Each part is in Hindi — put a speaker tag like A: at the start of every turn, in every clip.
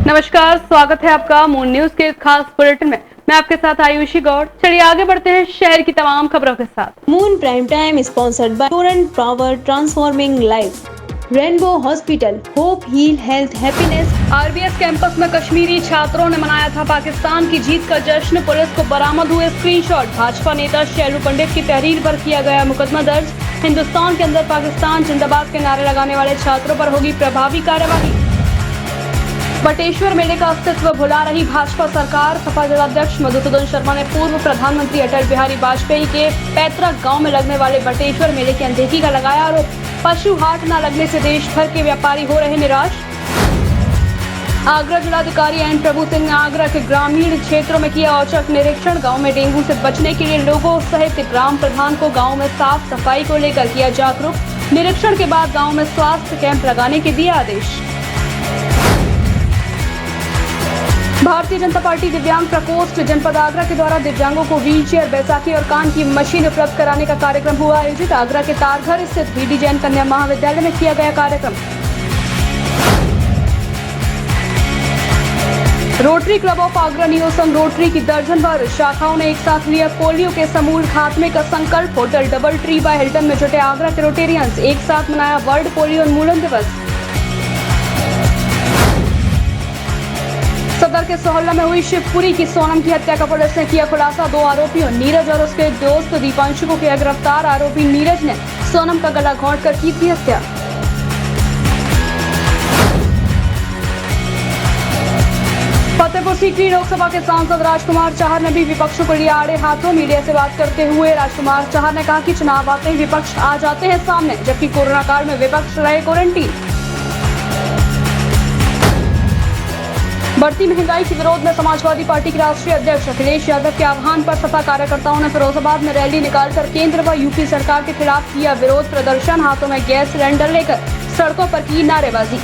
A: नमस्कार, स्वागत है आपका मून न्यूज के खास बुलेटिन में। मैं आपके साथ आयुषी गौड़। चलिए आगे बढ़ते हैं शहर की तमाम खबरों के साथ।
B: Moon prime time sponsored by Torrent Power transforming life, Rainbow Hospital, hope heal health happiness.
A: RBS campus में कश्मीरी छात्रों ने मनाया था पाकिस्तान की जीत का जश्न। पुलिस को बरामद हुए स्क्रीनशॉट। भाजपा नेता शैलू पंडित की तहरीर पर किया गया मुकदमा दर्ज। हिंदुस्तान के अंदर पाकिस्तान जिंदाबाद के नारे लगाने वाले छात्रों पर होगी प्रभावी कार्यवाही। बटेश्वर मेले का अस्तित्व भुला रही भाजपा सरकार। सपा जिलाध्यक्ष मधुसूदन शर्मा ने पूर्व प्रधानमंत्री अटल बिहारी वाजपेयी के पैतृक गांव में लगने वाले बटेश्वर मेले की अनदेखी का लगाया आरोप। पशु हाट न लगने से देश भर के व्यापारी हो रहे निराश। आगरा जिलाधिकारी एन प्रभु सिंह ने आगरा के ग्रामीण क्षेत्रों में किया औचक निरीक्षण। गांव में डेंगू से बचने के लिए लोगों सहित ग्राम प्रधान को गांव में साफ सफाई को लेकर किया जागरूक। निरीक्षण के बाद गांव में स्वास्थ्य कैंप लगाने के दिए आदेश। भारतीय जनता पार्टी दिव्यांग प्रकोष्ठ जनपद आगरा के द्वारा दिव्यांगों को व्हीलचेयर, बैसाखी और कान की मशीन उपलब्ध कराने का कार्यक्रम हुआ आयोजित। आगरा के तारघर स्थित बीडी जैन कन्या महाविद्यालय में किया गया कार्यक्रम। Rotary Club of Agra neo संघ रोटरी की दर्जन भर शाखाओं ने एक साथ लिया पोलियो के समूल खात्मे का संकल्प। Hotel double tree by Hilton में जुटे आगरा के रोटेरियंस, एक साथ मनाया वर्ल्ड पोलियो उन्मूलन दिवस। सदर के सोहल्ला में हुई शिवपुरी की सोनम की हत्या का पुलिस ने किया खुलासा। 2 आरोपियों नीरज और उसके दोस्त दीपांशु को किया गिरफ्तार। आरोपी नीरज ने सोनम का गला घोंटकर की थी हत्या। फतेहपुर सीकरी लोकसभा के सांसद राजकुमार चाहर ने भी विपक्ष को लिया आड़े हाथों। मीडिया से बात करते हुए राजकुमार चाहर ने कहा कि चुनाव आते ही विपक्ष आ जाते हैं सामने, जबकि कोरोना काल में विपक्ष रहे क्वारंटीन। बढ़ती महंगाई के विरोध में समाजवादी पार्टी के राष्ट्रीय अध्यक्ष अखिलेश यादव के आह्वान पर सपा कार्यकर्ताओं ने फिरोजाबाद में रैली निकालकर केंद्र व यूपी सरकार के खिलाफ किया विरोध प्रदर्शन। हाथों में गैस सिलेंडर लेकर सड़कों पर की नारेबाजी।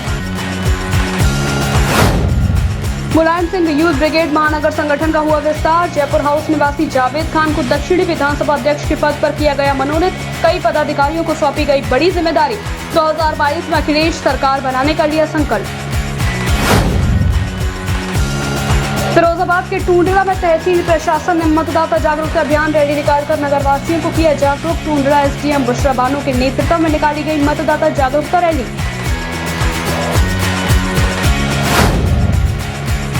A: मुलायम सिंह यूथ ब्रिगेड महानगर संगठन का हुआ विस्तार। जयपुर हाउस निवासी जावेद खान को दक्षिणी विधानसभा अध्यक्ष के पद पर किया गया मनोनीत। कई पदाधिकारियों को सौंपी गई बड़ी जिम्मेदारी। 2022 में अखिलेश सरकार बनाने का लिया संकल्प। फिरोजाबाद के टूंडला में तहसील प्रशासन ने मतदाता जागरूकता अभियान रैली निकालकर नगरवासियों को किया जागरूक। टूंडला एसडीएम बुशरा बानो के नेतृत्व में निकाली गई मतदाता जागरूकता रैली।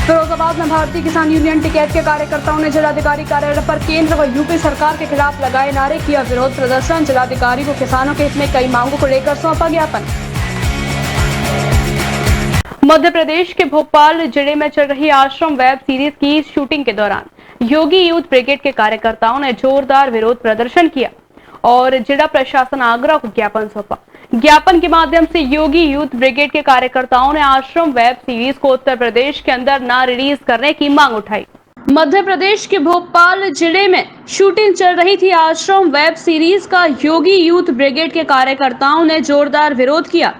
A: फिरोजाबाद में भारतीय किसान यूनियन टिकैत के कार्यकर्ताओं ने जिलाधिकारी कार्यालय पर केंद्र व यूपी सरकार के खिलाफ लगाए नारे, किया विरोध प्रदर्शन। जिलाधिकारी को किसानों के हित में कई मांगों को लेकर सौंपा ज्ञापन। मध्य प्रदेश के भोपाल जिले में चल रही आश्रम वेब सीरीज की शूटिंग के दौरान योगी यूथ ब्रिगेड के कार्यकर्ताओं ने जोरदार विरोध प्रदर्शन किया और जिला प्रशासन आगरा को ज्ञापन सौंपा। ज्ञापन के माध्यम से योगी यूथ ब्रिगेड के कार्यकर्ताओं ने आश्रम वेब सीरीज को उत्तर प्रदेश के अंदर न रिलीज करने की मांग उठाई। मध्य प्रदेश के भोपाल जिले में शूटिंग चल रही थी आश्रम वेब सीरीज का। योगी यूथ ब्रिगेड के कार्यकर्ताओं ने जोरदार विरोध किया।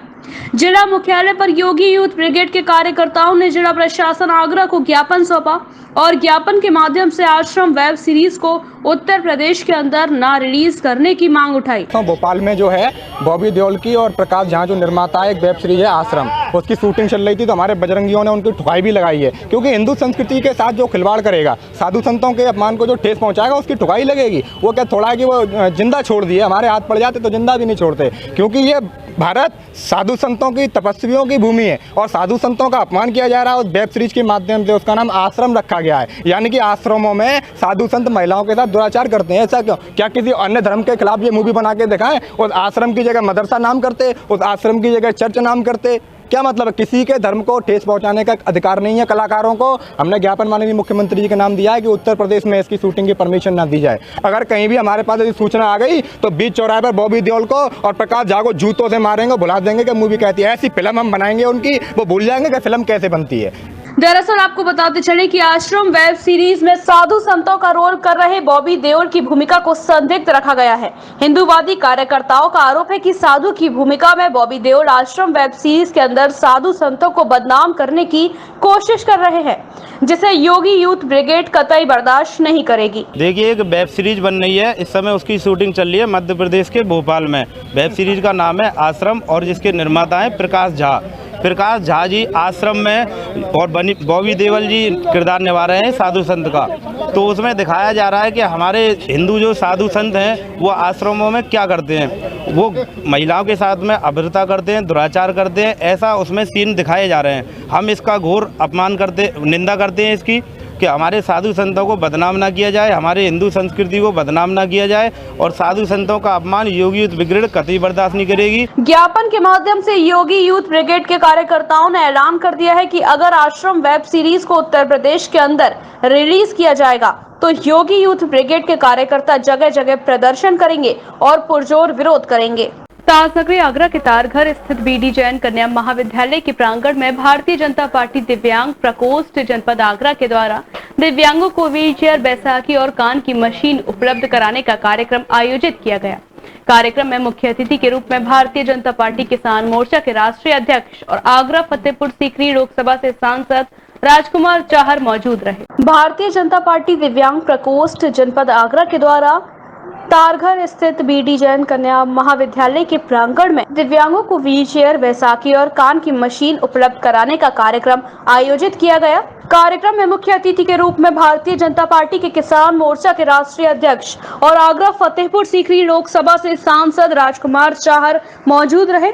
A: जिला मुख्यालय पर योगी यूथ ब्रिगेड के कार्यकर्ताओं ने जिला प्रशासन आगरा को ज्ञापन सौंपा और ज्ञापन के माध्यम से आश्रम वेब सीरीज को उत्तर प्रदेश के अंदर ना रिलीज करने की मांग उठाई।
C: तो भोपाल में जो है बॉबी देओल की और प्रकाश झा जो निर्माता है एक वेब सीरीज है आश्रम, उसकी शूटिंग चल रही थी। तो हमारे बजरंगियों ने उनकी ठुकाई भी लगाई है, क्योंकि हिंदू संस्कृति के साथ जो खिलवाड़ करेगा, साधु संतों के अपमान को जो ठेस पहुंचाएगा, उसकी ठुकाई लगेगी। वो क्या थोड़ा है कि वो जिंदा छोड़ दिए, हमारे हाथ पड़ जाते तो जिंदा भी नहीं छोड़ते, क्योंकि ये भारत साधु संतों की तपस्वियों की भूमि है और साधु संतों का अपमान किया जा रहा है। उस वेब सीरीज के माध्यम से उसका नाम आश्रम रखा गया है, यानी कि आश्रमों में साधु संत महिलाओं के साथ दुराचार करते हैं। ऐसा क्यों? क्या किसी अन्य धर्म के खिलाफ ये मूवी बना के दिखाएं? उस आश्रम की जगह मदरसा नाम करते, उस आश्रम की जगह चर्च नाम करते। क्या मतलब है? किसी के धर्म को ठेस पहुंचाने का अधिकार नहीं है कलाकारों को। हमने ज्ञापन माननीय मुख्यमंत्री जी का नाम दिया है कि उत्तर प्रदेश में इसकी शूटिंग की परमिशन ना दी जाए। अगर कहीं भी हमारे पास ऐसी सूचना आ गई तो बीच चौराहे पर बॉबी देओल को और प्रकाश झा को जूतों से मारेंगे, भुला देंगे कि मूवी कहती है। ऐसी फिल्म हम बनाएंगे उनकी, वो भूल जाएंगे कि फिल्म कैसे बनती है।
A: दरअसल आपको बताते चले कि आश्रम वेब सीरीज में साधु संतों का रोल कर रहे बॉबी देओल की भूमिका को संदिग्ध रखा गया है। हिंदूवादी कार्यकर्ताओं का आरोप है कि साधु की भूमिका में बॉबी देओल आश्रम वेब सीरीज के अंदर साधु संतों को बदनाम करने की कोशिश कर रहे हैं, जिसे योगी यूथ ब्रिगेड कतई बर्दाश्त नहीं करेगी।
D: देखिए, एक वेब सीरीज बन रही है, इस समय उसकी शूटिंग चल रही है मध्य प्रदेश के भोपाल में। वेब सीरीज का नाम है आश्रम और जिसके निर्माता हैं प्रकाश झा। प्रकाश झा जी आश्रम में और बॉबी देओल जी किरदार निभा रहे हैं साधु संत का। तो उसमें दिखाया जा रहा है कि हमारे हिंदू जो साधु संत हैं वो आश्रमों में क्या करते हैं, वो महिलाओं के साथ में अभद्रता करते हैं, दुराचार करते हैं, ऐसा उसमें सीन दिखाए जा रहे हैं। हम इसका घोर अपमान करते, निंदा करते हैं इसकी, कि हमारे साधु संतों को बदनाम ना किया जाए, हमारे हिंदू संस्कृति को बदनाम ना किया जाए, और साधु संतों का अपमान योगी यूथ ब्रिगेड कतई बर्दाश्त नहीं करेगी।
A: ज्ञापन के माध्यम से योगी यूथ ब्रिगेड के कार्यकर्ताओं ने ऐलान कर दिया है कि अगर आश्रम वेब सीरीज को उत्तर प्रदेश के अंदर रिलीज किया जाएगा तो योगी यूथ ब्रिगेड के कार्यकर्ता जगह जगह प्रदर्शन करेंगे और पुरजोर विरोध करेंगे। ताजनगरी आगरा के तारघर स्थित बीडी जैन कन्या महाविद्यालय के प्रांगण में भारतीय जनता पार्टी दिव्यांग प्रकोष्ठ जनपद आगरा के द्वारा दिव्यांगों को व्हीलचेयर, बैसाखी और कान की मशीन उपलब्ध कराने का कार्यक्रम आयोजित किया गया। कार्यक्रम में मुख्य अतिथि के रूप में भारतीय जनता पार्टी किसान मोर्चा के राष्ट्रीय अध्यक्ष और आगरा फतेहपुर सीकरी लोकसभा से सांसद राजकुमार चाहर मौजूद रहे। भारतीय जनता पार्टी दिव्यांग प्रकोष्ठ जनपद आगरा के द्वारा तारघर स्थित बीडी जैन कन्या महाविद्यालय के प्रांगण में दिव्यांगों को व्हीलचेयर, बैसाखी और कान की मशीन उपलब्ध कराने का कार्यक्रम आयोजित किया गया। कार्यक्रम में मुख्य अतिथि के रूप में भारतीय जनता पार्टी के किसान मोर्चा के राष्ट्रीय अध्यक्ष और आगरा फतेहपुर सीकरी लोकसभा से सांसद राजकुमार चाहर मौजूद रहे।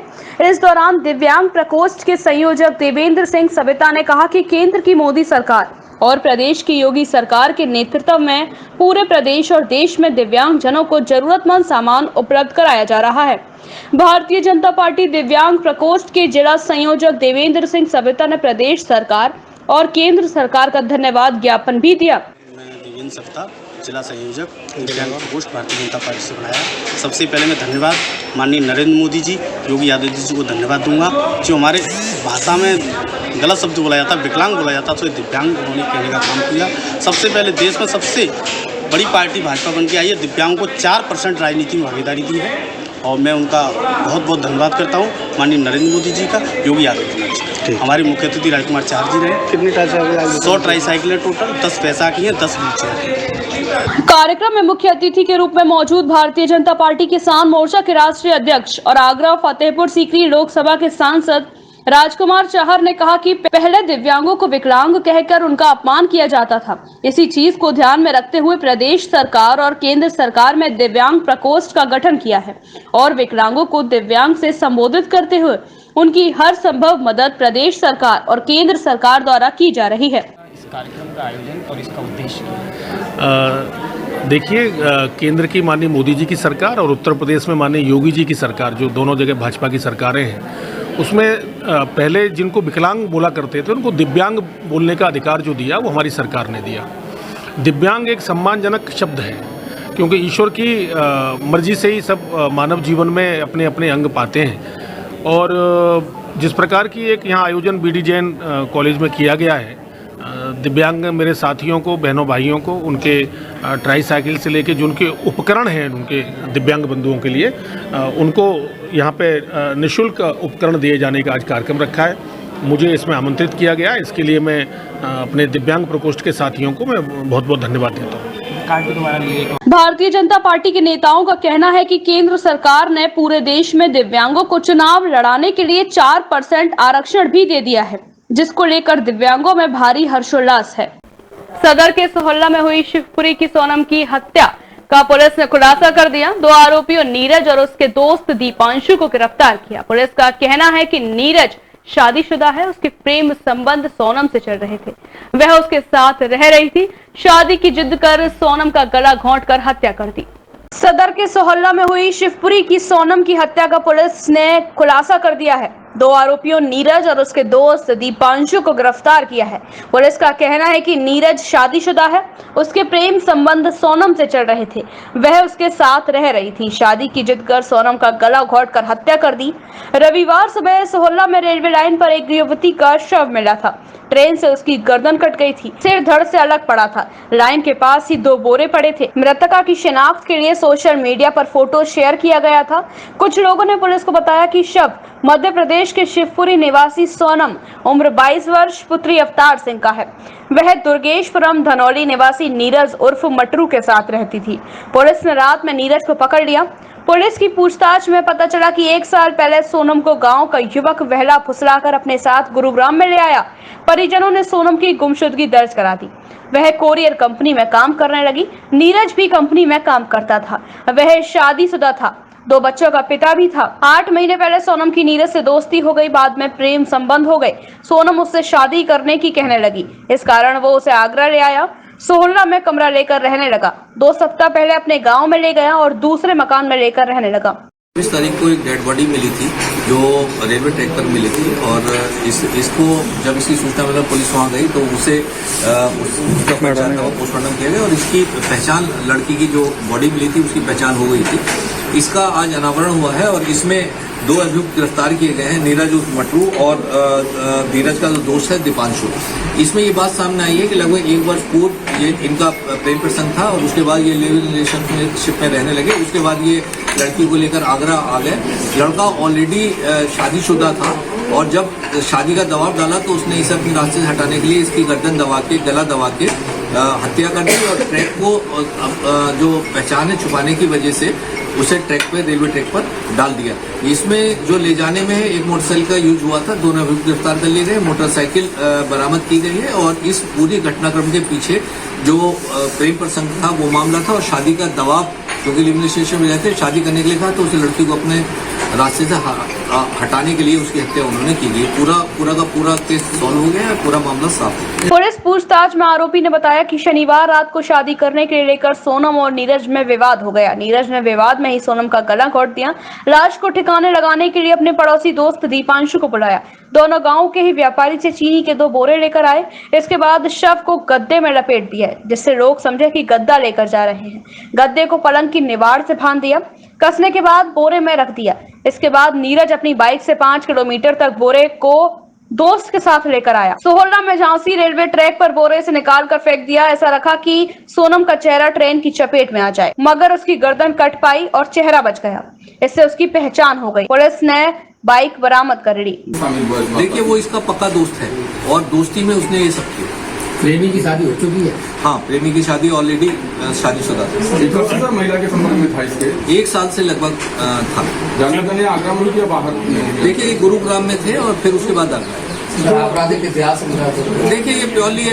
A: इस दौरान दिव्यांग प्रकोष्ठ के संयोजक देवेंद्र सिंह सविता ने कहा कि केंद्र की मोदी सरकार और प्रदेश की योगी सरकार के नेतृत्व में पूरे प्रदेश और देश में दिव्यांग जनों को जरूरतमंद सामान उपलब्ध कराया जा रहा है। भारतीय जनता पार्टी दिव्यांग प्रकोष्ठ के जिला संयोजक देवेंद्र सिंह सविता ने प्रदेश सरकार और केंद्र सरकार का धन्यवाद ज्ञापन भी दिया।
E: मैं देवेंद्र सविता, जिला संयोजक दिव्यांग प्रकोष्ठ भारतीय जनता पार्टी से बनाया। सबसे पहले मैं धन्यवाद माननीय नरेंद्र मोदी जी, योगी आदित्यनाथ जी को धन्यवाद दूंगा, जो हमारे भाषा में गलत शब्द बोला जाता, विकलांग बोला जाता, तो दिव्यांग उन्होंने कहने का काम किया। सबसे पहले देश में सबसे बड़ी पार्टी भाजपा बन के आई है, दिव्यांगों को 4% राजनीति में भागीदारी दी है, और मैं उनका बहुत बहुत धन्यवाद करता हूँ, माननीय नरेंद्र मोदी जी का, योगी आदित्यनाथ जी। हमारे मुख्य अतिथि राजकुमार चाहर जी रहे।
F: कितनी ट्राईसाइकिल?
E: 100 ट्राईसाइकिल टोटल, 10 पैसा की है, 10 व्हीलचेयर।
A: कार्यक्रम में मुख्य अतिथि के रूप में मौजूद भारतीय जनता पार्टी किसान मोर्चा के राष्ट्रीय अध्यक्ष और आगरा फतेहपुर सीकरी लोकसभा के सांसद राजकुमार चाहर ने कहा कि पहले दिव्यांगों को विकलांग कहकर उनका अपमान किया जाता था। इसी चीज को ध्यान में रखते हुए प्रदेश सरकार और केंद्र सरकार में दिव्यांग प्रकोष्ठ का गठन किया है और विकलांगों को दिव्यांग से संबोधित करते हुए उनकी हर संभव मदद प्रदेश सरकार और केंद्र सरकार द्वारा की जा रही है।
G: इस कार्यक्रम का आयोजन और इसका उद्देश्य देखिए, केंद्र की माननीय मोदी जी की सरकार और उत्तर प्रदेश में माननीय योगी जी की सरकार, जो दोनों जगह भाजपा की सरकारें हैं, उसमें पहले जिनको विकलांग बोला करते थे उनको दिव्यांग बोलने का अधिकार जो दिया वो हमारी सरकार ने दिया। दिव्यांग एक सम्मानजनक शब्द है, क्योंकि ईश्वर की मर्जी से ही सब मानव जीवन में अपने अपने अंग पाते हैं। और जिस प्रकार की एक यहाँ आयोजन बीडी जैन कॉलेज में किया गया है, दिव्यांग मेरे साथियों को, बहनों भाइयों को, उनके ट्राईसाइकिल से लेके जो उनके उपकरण हैं उनके दिव्यांग बंधुओं के लिए, उनको यहाँ पे निःशुल्क उपकरण दिए जाने का आज कार्यक्रम रखा है। मुझे इसमें आमंत्रित किया गया, इसके लिए मैं अपने दिव्यांग प्रकोष्ठ के साथियों को मैं बहुत बहुत धन्यवाद देता हूँ।
A: भारतीय जनता पार्टी के नेताओं का कहना है कि केंद्र सरकार ने पूरे देश में दिव्यांगों को चुनाव लड़ाने के लिए 4% आरक्षण भी दे दिया है, जिसको लेकर दिव्यांगों में भारी हर्षोल्लास है। सदर के सोहल्ला में हुई शिवपुरी की सोनम की हत्या का पुलिस ने खुलासा कर दिया। 2 आरोपियों नीरज और उसके दोस्त दीपांशु को गिरफ्तार किया। पुलिस का कहना है कि नीरज शादीशुदा है, उसके प्रेम संबंध सोनम से चल रहे थे, वह उसके साथ रह रही थी। शादी की जिद कर सोनम का गला घोंटकर हत्या कर दी। सदर के सोहल्ला में हुई शिवपुरी की सोनम की हत्या का पुलिस ने खुलासा कर दिया है। 2 आरोपियों नीरज और उसके दोस्त दीपांशु को गिरफ्तार किया है। पुलिस का कहना है कि नीरज शादीशुदा है, उसके प्रेम संबंध सोनम से चल रहे थे, वह उसके साथ रह रही थी। शादी की जिद कर सोनम का गला घोंटकर हत्या कर दी। रविवार सुबह सोहल्ला में रेलवे लाइन पर एक युवती का शव मिला था। ट्रेन से उसकी गर्दन कट गई थी, सिर धड़ से अलग पड़ा था। लाइन के पास ही 2 बोरे पड़े थे। मृतका की शिनाख्त के लिए सोशल मीडिया पर फोटो शेयर किया गया था। कुछ लोगों ने पुलिस को बताया कि शव मध्य प्रदेश के शिवपुरी निवासी सोनम, उम्र 22 वर्ष, पुत्री अवतार सिंह का है। वह दुर्गेशपुरम धनौली निवासी नीरज उर्फ मटरू के साथ रहती थी। पुलिस ने रात में नीरज को पकड़ लिया। पुलिस की पूछताछ में पता चला कि 1 साल पहले सोनम को गांव का युवक वहला फुसलाकर अपने साथ गुरुग्राम में ले आया। परिजनों ने सोनम की गुमशुदगी दर्ज करा दी। वह कोरियर कंपनी में काम करने लगी। नीरज भी कंपनी में काम करता था। वह शादीशुदा था, 2 बच्चों का पिता भी था। 8 महीने पहले सोनम की नीरज से दोस्ती हो गई, बाद में प्रेम संबंध हो गए। सोनम उससे शादी करने की कहने लगी, इस कारण वो उसे आगरा ले आया। सोहला में कमरा लेकर रहने लगा। 2 सप्ताह पहले अपने गांव में ले गया और दूसरे मकान में लेकर रहने लगा।
F: 20 तारीख को एक डेड बॉडी मिली थी जो रेलवे ट्रैक पर मिली थी और इसको जब इसकी सूचना मिला पुलिस वहाँ गई तो उसका पहचान पोस्टमार्टम किया गया और इसकी पहचान, लड़की की जो बॉडी मिली थी उसकी पहचान हो गई थी। इसका आज अनावरण हुआ है और इसमें 2 अभियुक्त गिरफ्तार किए गए हैं, नीरज उर्फ मटरू और धीरज का जो दोस्त है दीपांशु। इसमें ये बात सामने आई है कि लगभग 1 वर्ष पूर्व ये इनका प्रेम प्रसंग था और उसके बाद ये लिविंग रिलेशनशिप में रहने लगे। उसके बाद ये लड़की को लेकर आगरा आ गए। लड़का ऑलरेडी शादीशुदा था और जब शादी का दबाव डाला तो उसने इसे अपने रास्ते से हटाने के लिए इसकी गर्दन दबा के, गला दबा के हत्या कर दी और ट्रैक को जो पहचाने छुपाने की वजह से उसे ट्रैक पे, रेलवे ट्रैक पर डाल दिया। इसमें जो ले जाने में एक मोटरसाइकिल का यूज हुआ था, दोनों अभियुक्त गिरफ्तार कर लिए गए। मोटरसाइकिल बरामद की गई है और इस पूरी घटनाक्रम के पीछे जो प्रेम प्रसंग था वो मामला था और शादी का दबाव, क्योंकि लिविंग रिलेशनशिप में रहते शादी करने के लिए था तो उसे लड़की को अपने रास्ते से हटाने के लिए उसकी हत्या उन्होंने की गई। पूरा का पूरा केस सॉल्व हो गया है, पूरा मामला साफ है।
A: पुलिस पूछताछ में आरोपी ने बताया कि शनिवार रात को शादी करने के लिए लेकर सोनम और नीरज में विवाद हो गया। नीरज ने विवाद में ही सोनम का गला घोट दिया। लाश को ठिकाने लगाने के लिए अपने पड़ोसी दोस्त दीपांशु को बुलाया। दोनों गांव के ही व्यापारी से चीनी के 2 बोरे लेकर आए। इसके बाद शव को गद्दे में लपेट दिया, जिससे लोग समझे कि गद्दा लेकर जा रहे हैं। गद्दे को पलंग की निवाड़ से बांध दिया। कसने के बाद बोरे में रख दिया। इसके बाद नीरज अपनी बाइक से 5 किलोमीटर तक बोरे को दोस्त के साथ लेकर आया। सोहला में झांसी रेलवे ट्रैक पर बोरे से निकाल कर फेंक दिया। ऐसा रखा कि सोनम का चेहरा ट्रेन की चपेट में आ जाए, मगर उसकी गर्दन कट पाई और चेहरा बच गया। इससे उसकी पहचान हो गई। पुलिस ने बाइक बरामद कर ली।
F: देखिए, वो इसका पक्का दोस्त है और दोस्ती में उसने ये सब किया।
H: प्रेमी की शादी हो चुकी है?
F: हाँ, प्रेमी की शादी ऑलरेडी शादीशुदा था।
C: महिला के संपर्क में था इसके
F: 1 साल से लगभग था।
C: जाने आगरा में या बाहर?
F: देखिए, ये गुरुग्राम में थे और फिर उसके बाद आगरा।
H: आपराधिक इतिहास
F: देखिए, ये प्योरली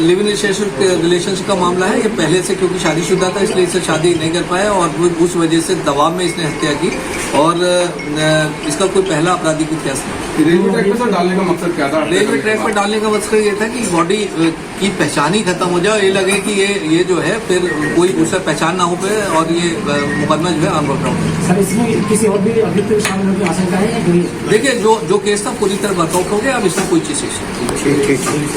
F: लिविंग रिलेशनशिप का मामला है। ये पहले से क्योंकि शादीशुदा था इसलिए इससे शादी नहीं कर पाया और उस वजह से दबाव में इसने हत्या की और इसका कोई पहला आपराधिक इतिहास नहीं।
C: रेलवे ट्रैक पर डालने का मकसद क्या था?
F: रेलवे ट्रैक पर डालने का मकसद ये था कि बॉडी की पहचान ही खत्म हो जाए, ये लगे कि ये जो है फिर कोई दूसरा पहचान ना हो पाए और ये मुकदमा जो है आम वर्कआउट।
H: सर, इसमें किसी और भी अभियुक्त शामिल होने की आशंका है?
F: देखिए, जो केस था पूरी तरह वर्कआउट हो गया, अब इसमें कोई चीज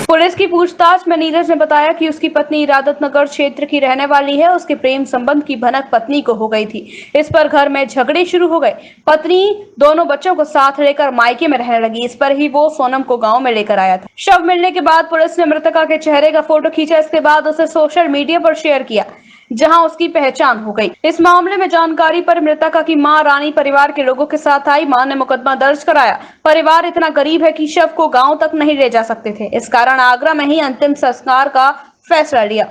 A: पुलिस की पूछताछ में नीरज ने बताया कि उसकी पत्नी इरादत नगर क्षेत्र की रहने वाली है। उसके प्रेम संबंध की भनक पत्नी को हो गई थी। इस पर घर में झगड़े शुरू हो गए। पत्नी दोनों बच्चों को साथ लेकर मायके में रहने लगी। इस पर ही वो सोनम को गांव में लेकर आया था। शव मिलने के बाद पुलिस ने मृतका के चेहरे का फोटो खींचा। इसके बाद उसे सोशल मीडिया पर शेयर किया, जहां उसकी पहचान हो गई। इस मामले में जानकारी पर मृतका की मां रानी परिवार के लोगों के साथ आई। मां ने मुकदमा दर्ज कराया। परिवार इतना गरीब है कि शव को गांव तक नहीं ले जा सकते थे, इस कारण आगरा में ही अंतिम संस्कार का फैसला लिया।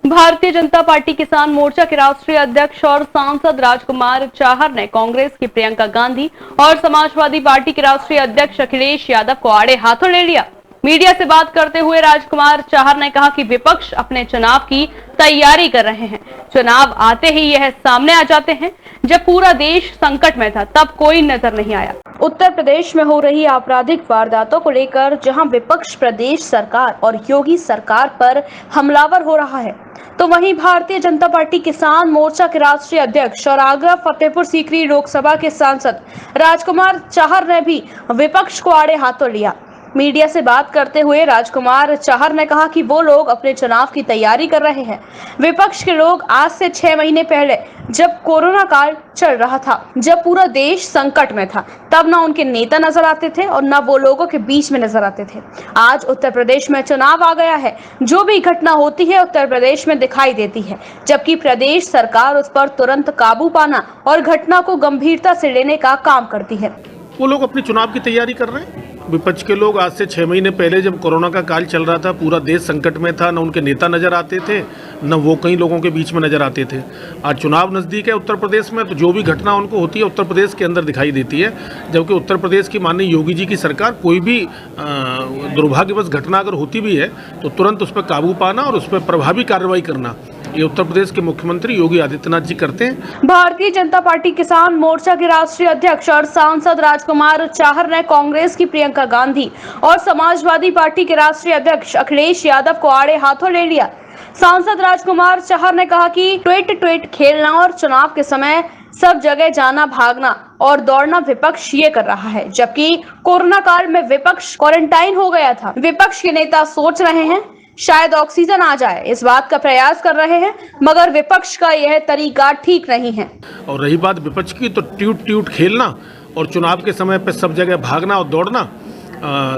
A: भारतीय जनता पार्टी किसान मोर्चा के राष्ट्रीय अध्यक्ष और सांसद राजकुमार चाहर ने कांग्रेस की प्रियंका गांधी और समाजवादी पार्टी के राष्ट्रीय अध्यक्ष अखिलेश यादव को आड़े हाथों ले लिया। मीडिया से बात करते हुए राजकुमार चाहर ने कहा कि विपक्ष अपने चुनाव की तैयारी कर रहे हैं। चुनाव आते ही यह सामने आ जाते हैं। जब पूरा देश संकट में था तब कोई नजर नहीं आया। उत्तर प्रदेश में हो रही आपराधिक वारदातों को लेकर जहां विपक्ष प्रदेश सरकार और योगी सरकार पर हमलावर हो रहा है, तो वहीं भारतीय जनता पार्टी किसान मोर्चा के राष्ट्रीय अध्यक्ष और आगरा फतेहपुर सीकरी लोकसभा के सांसद राजकुमार चाहर ने भी विपक्ष को आड़े हाथों लिया। मीडिया से बात करते हुए राजकुमार चाहर ने कहा कि वो लोग अपने चुनाव की तैयारी कर रहे हैं। विपक्ष के लोग आज से 6 महीने पहले जब कोरोना काल चल रहा था, जब पूरा देश संकट में था, तब ना उनके नेता नजर आते थे और ना वो लोगों के बीच में नजर आते थे। आज उत्तर प्रदेश में चुनाव आ गया है। जो भी घटना होती है उत्तर प्रदेश में दिखाई देती है, जबकि प्रदेश सरकार उस पर तुरंत काबू पाना और घटना को गंभीरता से लेने का काम करती है।
G: वो लोग अपनी चुनाव की तैयारी कर रहे हैं। विपक्ष के लोग आज से 6 महीने पहले जब कोरोना का काल चल रहा था, पूरा देश संकट में था, न उनके नेता नज़र आते थे, न वो कई लोगों के बीच में नज़र आते थे। आज चुनाव नज़दीक है उत्तर प्रदेश में, तो जो भी घटना उनको होती है उत्तर प्रदेश के अंदर दिखाई देती है। जबकि उत्तर प्रदेश की माननीय योगी जी की सरकार कोई भी दुर्भाग्यवश घटना अगर होती भी है तो तुरंत उस पर काबू पाना और उस पर प्रभावी कार्रवाई करना, ये उत्तर प्रदेश के मुख्यमंत्री योगी आदित्यनाथ जी करते हैं।
A: भारतीय जनता पार्टी किसान मोर्चा के राष्ट्रीय अध्यक्ष और सांसद राजकुमार चाहर ने कांग्रेस की प्रियंका गांधी और समाजवादी पार्टी के राष्ट्रीय अध्यक्ष अखिलेश यादव को आड़े हाथों ले लिया। सांसद राजकुमार चाहर ने कहा कि ट्वीट खेलना और चुनाव के समय सब जगह जाना, भागना और दौड़ना विपक्ष ये कर रहा है, जबकि कोरोना काल में विपक्ष क्वारंटाइन हो गया था। विपक्ष के नेता सोच रहे हैं शायद ऑक्सीजन आ जाए, इस बात का प्रयास कर रहे हैं, मगर विपक्ष का यह तरीका ठीक नहीं है।
G: और रही बात विपक्ष की, तो ट्यूट खेलना और चुनाव के समय पे सब जगह भागना और दौड़ना,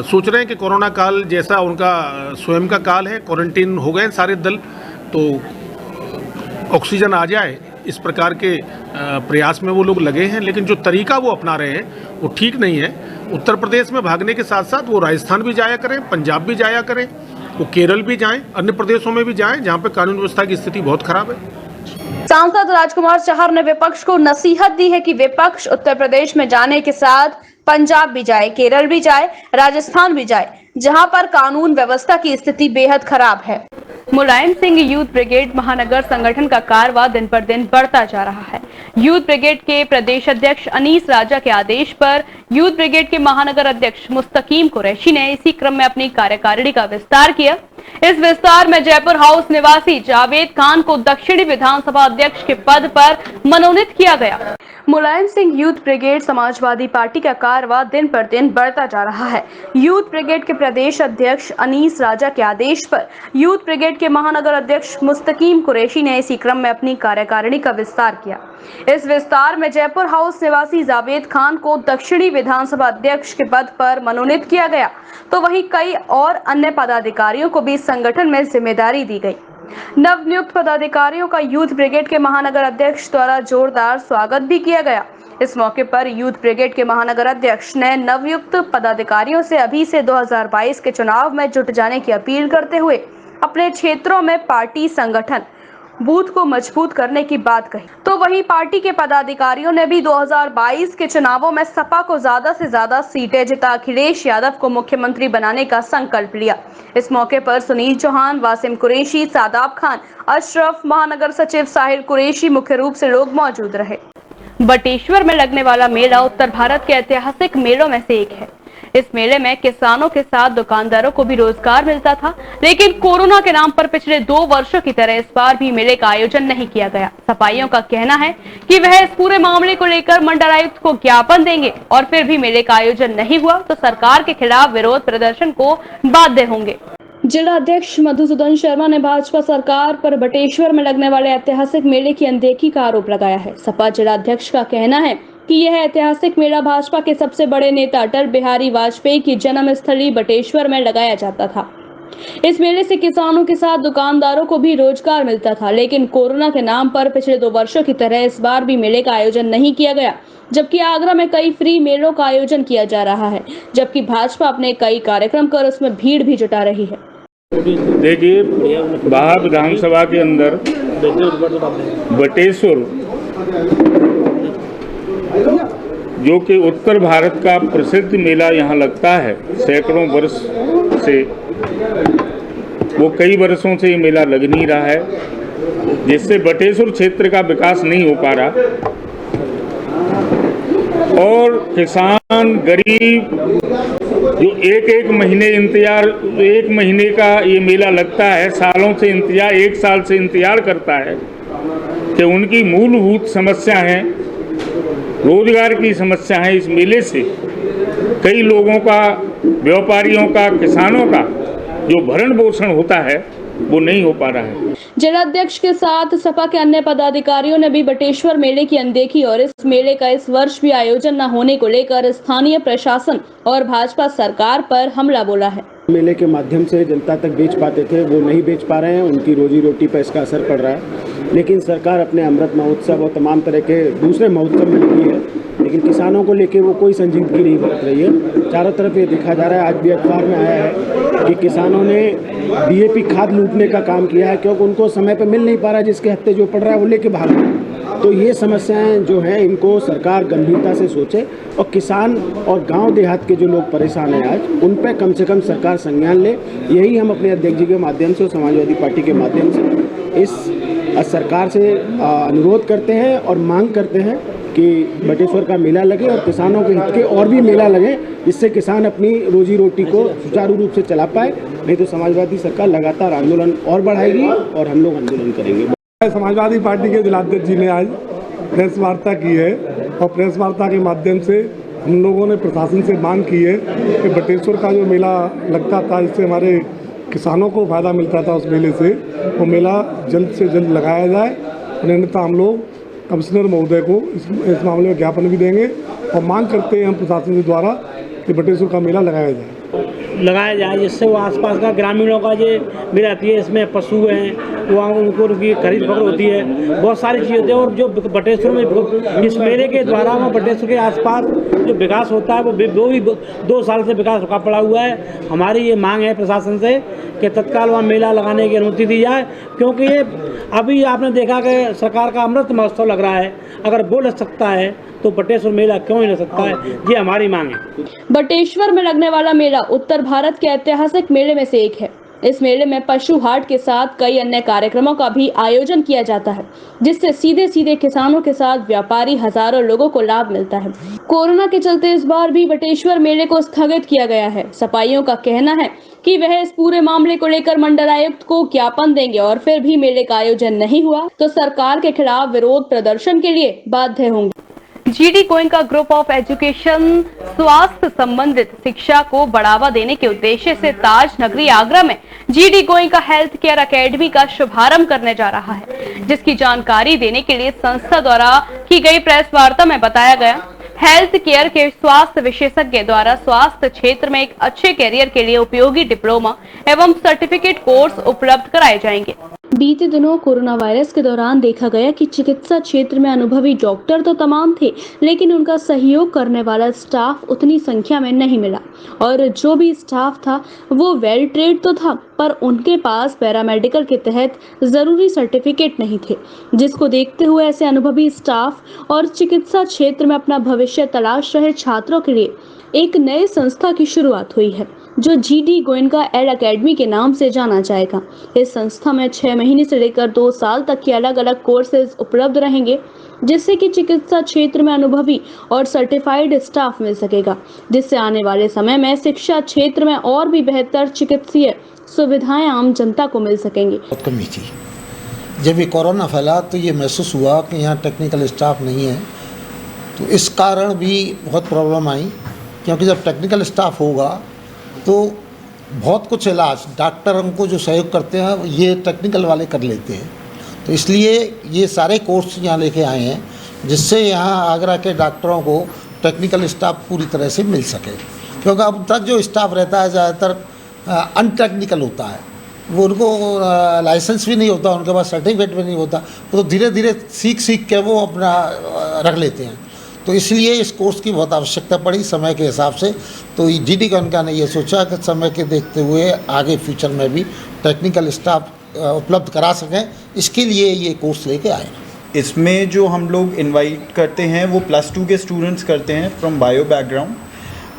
G: सोच रहे हैं कि कोरोना काल जैसा उनका स्वयं का काल है, क्वारंटीन हो गए सारे दल, तो ऑक्सीजन आ जाए, इस प्रकार के प्रयास में वो लोग लगे हैं। लेकिन जो तरीका वो अपना रहे हैं वो ठीक नहीं है। उत्तर प्रदेश में भागने के साथ साथ वो राजस्थान भी जाया करें, पंजाब भी जाया करें, वो केरल भी जाएं, अन्य प्रदेशों में भी जाएं जहां पे कानून व्यवस्था की स्थिति बहुत खराब है।
A: सांसद राजकुमार चाहर ने विपक्ष को नसीहत दी है कि विपक्ष उत्तर प्रदेश में जाने के साथ पंजाब भी जाए, केरल भी जाए, राजस्थान भी जाए, जहां पर कानून व्यवस्था की स्थिति बेहद खराब है। मुलायम सिंह यूथ ब्रिगेड महानगर संगठन का कारवा दिन पर दिन बढ़ता जा रहा है। यूथ ब्रिगेड के प्रदेश अध्यक्ष अनीस राजा के आदेश पर यूथ ब्रिगेड के महानगर अध्यक्ष मुस्तकीम कुरैशी ने इसी क्रम में अपनी कार्यकारिणी का विस्तार किया। इस विस्तार में जयपुर हाउस निवासी जावेद खान को दक्षिणी विधानसभा अध्यक्ष के पद पर मनोनीत किया गया। Mulayam Singh youth brigade Samajwadi Party का कारवा दिन पर दिन बढ़ता जा रहा है। यूथ ब्रिगेड के प्रदेश अध्यक्ष अनीस राजा के आदेश पर यूथ ब्रिगेड के महानगर अध्यक्ष मुस्तकीम कुरैशी ने इसी क्रम में अपनी कार्यकारिणी का विस्तार किया। इस विस्तार में जयपुर हाउस निवासी जावेद खान को दक्षिणी विधानसभा अध्यक्ष के पद पर मनोनीत किया गया, तो वहीं कई और अन्य पदाधिकारियों को भी संगठन में जिम्मेदारी दी गई। नवनियुक्त पदाधिकारियों का यूथ ब्रिगेड के महानगर अध्यक्ष द्वारा जोरदार स्वागत भी किया गया। इस मौके पर यूथ ब्रिगेड के महानगर अध्यक्ष ने नवनियुक्त पदाधिकारियों से अभी से 2022 के चुनाव में जुट जाने की अपील करते हुए अपने क्षेत्रों में पार्टी संगठन बूथ को मजबूत करने की बात कही। तो वहीं पार्टी के पदाधिकारियों ने भी 2022 के चुनावों में सपा को ज्यादा से ज्यादा सीटें जिता अखिलेश यादव को मुख्यमंत्री बनाने का संकल्प लिया। इस मौके पर सुनील चौहान, वासिम कुरैशी, सादाब खान, अशरफ, महानगर सचिव साहिर कुरैशी मुख्य रूप से लोग मौजूद रहे। बटेश्वर में लगने वाला मेला उत्तर भारत के ऐतिहासिक मेलों में से एक है। इस मेले में किसानों के साथ दुकानदारों को भी रोजगार मिलता था, लेकिन कोरोना के नाम पर पिछले 2 वर्षों की तरह इस बार भी मेले का आयोजन नहीं किया गया। सफाइयों का कहना है कि वह इस पूरे मामले को लेकर मंडलायुक्त को ज्ञापन देंगे और फिर भी मेले का आयोजन नहीं हुआ तो सरकार के खिलाफ विरोध प्रदर्शन को बाध्य होंगे। जिला अध्यक्ष मधुसूदन शर्मा ने भाजपा सरकार पर बटेश्वर में लगने वाले ऐतिहासिक मेले की अनदेखी का आरोप लगाया है। सपा जिला अध्यक्ष का कहना है कि यह ऐतिहासिक मेला भाजपा के सबसे बड़े नेता अटल बिहारी वाजपेयी की जन्मस्थली बटेश्वर में लगाया जाता था। इस मेले से किसानों के साथ दुकानदारों को भी रोजगार मिलता था, लेकिन कोरोना के नाम पर पिछले 2 वर्षों की तरह इस बार भी मेले का आयोजन नहीं किया गया। जबकि आगरा में कई फ्री मेलों का आयोजन किया जा रहा है, जबकि भाजपा अपने कई कार्यक्रम कर उसमें भीड़ भी जुटा रही है।
I: देखिए, बाहर विधानसभा के अंदर बटेश्वर जो कि उत्तर भारत का प्रसिद्ध मेला यहाँ लगता है सैकड़ों वर्ष से, वो कई वर्षों से ये मेला लग नहीं रहा है, जिससे बटेश्वर क्षेत्र का विकास नहीं हो पा रहा और किसान गरीब जो एक महीने इंतजार, 1 महीने का ये मेला लगता है, सालों से इंतजार, 1 साल से इंतजार करता है कि उनकी मूलभूत समस्या है, रोजगार की समस्या है। इस मेले से कई लोगों का, व्यापारियों का, किसानों का जो भरण पोषण होता है वो नहीं हो पा रहा है।
A: जिलाध्यक्ष के साथ सपा के अन्य पदाधिकारियों ने भी बटेश्वर मेले की अनदेखी और इस मेले का इस वर्ष भी आयोजन न होने को लेकर स्थानीय प्रशासन और भाजपा सरकार पर हमला बोला है।
J: मेले के माध्यम से जनता तक बेच पाते थे, वो नहीं बेच पा रहे हैं, उनकी रोजी रोटी पर इसका असर पड़ रहा है। लेकिन सरकार अपने अमृत महोत्सव और तमाम तरह के दूसरे महोत्सव में लगी है लेकिन किसानों को लेके वो कोई संजीदगी नहीं बरत रही है। चारों तरफ ये देखा जा रहा है, आज भी अखबार में आया है कि किसानों ने DAP खाद लूटने का काम किया है, क्योंकि उनको समय पर मिल नहीं पा रहा, जिसके हत्थे जो पड़ रहा है वो लेके भाग रहे हैं। तो ये समस्याएं जो हैं इनको सरकार गंभीरता से सोचे और किसान और गांव देहात के जो लोग परेशान हैं आज, उन पर कम से कम सरकार संज्ञान ले। यही हम अपने अध्यक्ष जी के माध्यम से और समाजवादी पार्टी के माध्यम से इस सरकार से अनुरोध करते हैं और मांग करते हैं कि बटेश्वर का मेला लगे और किसानों के हित के और भी मेला लगे, जिससे किसान अपनी रोजी रोटी को सुचारू रूप से चला पाए। नहीं तो समाजवादी सरकार लगातार आंदोलन और बढ़ाएगी और हम लोग आंदोलन करेंगे।
K: समाजवादी पार्टी के जिलाध्यक्ष जी ने आज प्रेस वार्ता की है और प्रेस वार्ता के माध्यम से हम लोगों ने प्रशासन से मांग की है कि बटेश्वर का जो मेला लगता था, इससे हमारे किसानों को फ़ायदा मिलता था, उस मेले से वो मेला जल्द से जल्द लगाया जाए। और अन्यथा हम लोग कमिश्नर महोदय को इस मामले में ज्ञापन भी देंगे और मांग करते हैं हम प्रशासन के द्वारा कि बटेश्वर का मेला लगाया जाए,
H: जिससे वो आसपास का ग्रामीणों का ये मेला आती है, इसमें पशु हैं वहाँ उनको उनकी खरीद फरोख्त होती है, बहुत सारी चीज़ें होती हैं। और जो बटेश्वर में इस मेले के द्वारा वहाँ बटेश्वर के आसपास जो विकास होता है वो भी 2 साल से विकास रुका पड़ा हुआ है। हमारी ये मांग है प्रशासन से कि तत्काल वहाँ मेला लगाने की अनुमति दी जाए, क्योंकि ये अभी आपने देखा कि सरकार का अमृत महोत्सव लग रहा है। अगर वो लग सकता है तो बटेश्वर मेला क्यों नहीं लग सकता है, ये हमारी मांग है।
A: बटेश्वर में लगने वाला मेला उत्तर भारत के ऐतिहासिक मेले में से एक है। इस मेले में पशु हाट के साथ कई अन्य कार्यक्रमों का भी आयोजन किया जाता है, जिससे सीधे सीधे किसानों के साथ व्यापारी हजारों लोगों को लाभ मिलता है। कोरोना के चलते इस बार भी बटेश्वर मेले को स्थगित किया गया है। सफाइयों का कहना है कि वह इस पूरे मामले को लेकर मंडलायुक्त को ज्ञापन देंगे और फिर भी मेले का आयोजन नहीं हुआ तो सरकार के खिलाफ विरोध प्रदर्शन के लिए बाध्य होंगे। GD Goenka group of education स्वास्थ्य संबंधित शिक्षा को बढ़ावा देने के उद्देश्य से ताज नगरी आगरा में GD Goenka health care academy का शुभारंभ करने जा रहा है, जिसकी जानकारी देने के लिए संस्था द्वारा की गई प्रेस वार्ता में बताया गया। हेल्थ केयर के स्वास्थ्य विशेषज्ञ द्वारा स्वास्थ्य क्षेत्र में एक अच्छे कैरियर के लिए उपयोगी डिप्लोमा एवं सर्टिफिकेट कोर्स उपलब्ध कराए जाएंगे।
B: बीते दिनों कोरोना वायरस के दौरान देखा गया कि चिकित्सा क्षेत्र में अनुभवी डॉक्टर तो तमाम थे, लेकिन उनका सहयोग करने वाला स्टाफ उतनी संख्या में नहीं मिला और जो भी स्टाफ था वो वेल ट्रेड तो था, पर उनके पास पैरामेडिकल के तहत जरूरी सर्टिफिकेट नहीं थे, जिसको देखते हुए ऐसे अनुभवी स्टाफ और चिकित्सा क्षेत्र में अपना भविष्य तलाश रहे छात्रों के लिए एक नए संस्था की शुरुआत हुई है, जो GD गोयनका एड अकेडमी के नाम से जाना जाएगा। इस संस्था में 6 महीने से लेकर 2 साल तक के अलग अलग कोर्सेज उपलब्ध रहेंगे, जिससे कि चिकित्सा क्षेत्र में अनुभवी और सर्टिफाइड स्टाफ मिल सकेगा, जिससे आने वाले समय में शिक्षा क्षेत्र में और भी बेहतर चिकित्सीय सुविधाएं आम जनता को मिल सकेंगी।
L: बहुत कमी थी। जब ये कोरोना फैला तो ये महसूस हुआ कि यहाँ टेक्निकल स्टाफ नहीं है, तो इस कारण भी बहुत प्रॉब्लम आई, क्योंकि जब टेक्निकल स्टाफ होगा तो बहुत कुछ इलाज डॉक्टरों को जो सहयोग करते हैं ये टेक्निकल वाले कर लेते हैं। तो इसलिए ये सारे कोर्स यहाँ लेके आए हैं, जिससे यहाँ आगरा के डॉक्टरों को टेक्निकल स्टाफ पूरी तरह से मिल सके, क्योंकि अब तक जो स्टाफ रहता है ज़्यादातर अनटेक्निकल होता है, वो उनको लाइसेंस भी नहीं होता, उनके पास सर्टिफिकेट भी नहीं होता, तो धीरे धीरे सीख के वो अपना रख लेते हैं। तो इसलिए इस कोर्स की बहुत आवश्यकता पड़ी समय के हिसाब से। तो GD गोयनका ने ये सोचा कि समय के देखते हुए आगे फ्यूचर में भी टेक्निकल स्टाफ उपलब्ध करा सकें, इसके लिए ये कोर्स लेके आए।
M: इसमें जो हम लोग इनवाइट करते हैं वो +2 के स्टूडेंट्स करते हैं फ्रॉम बायो बैकग्राउंड।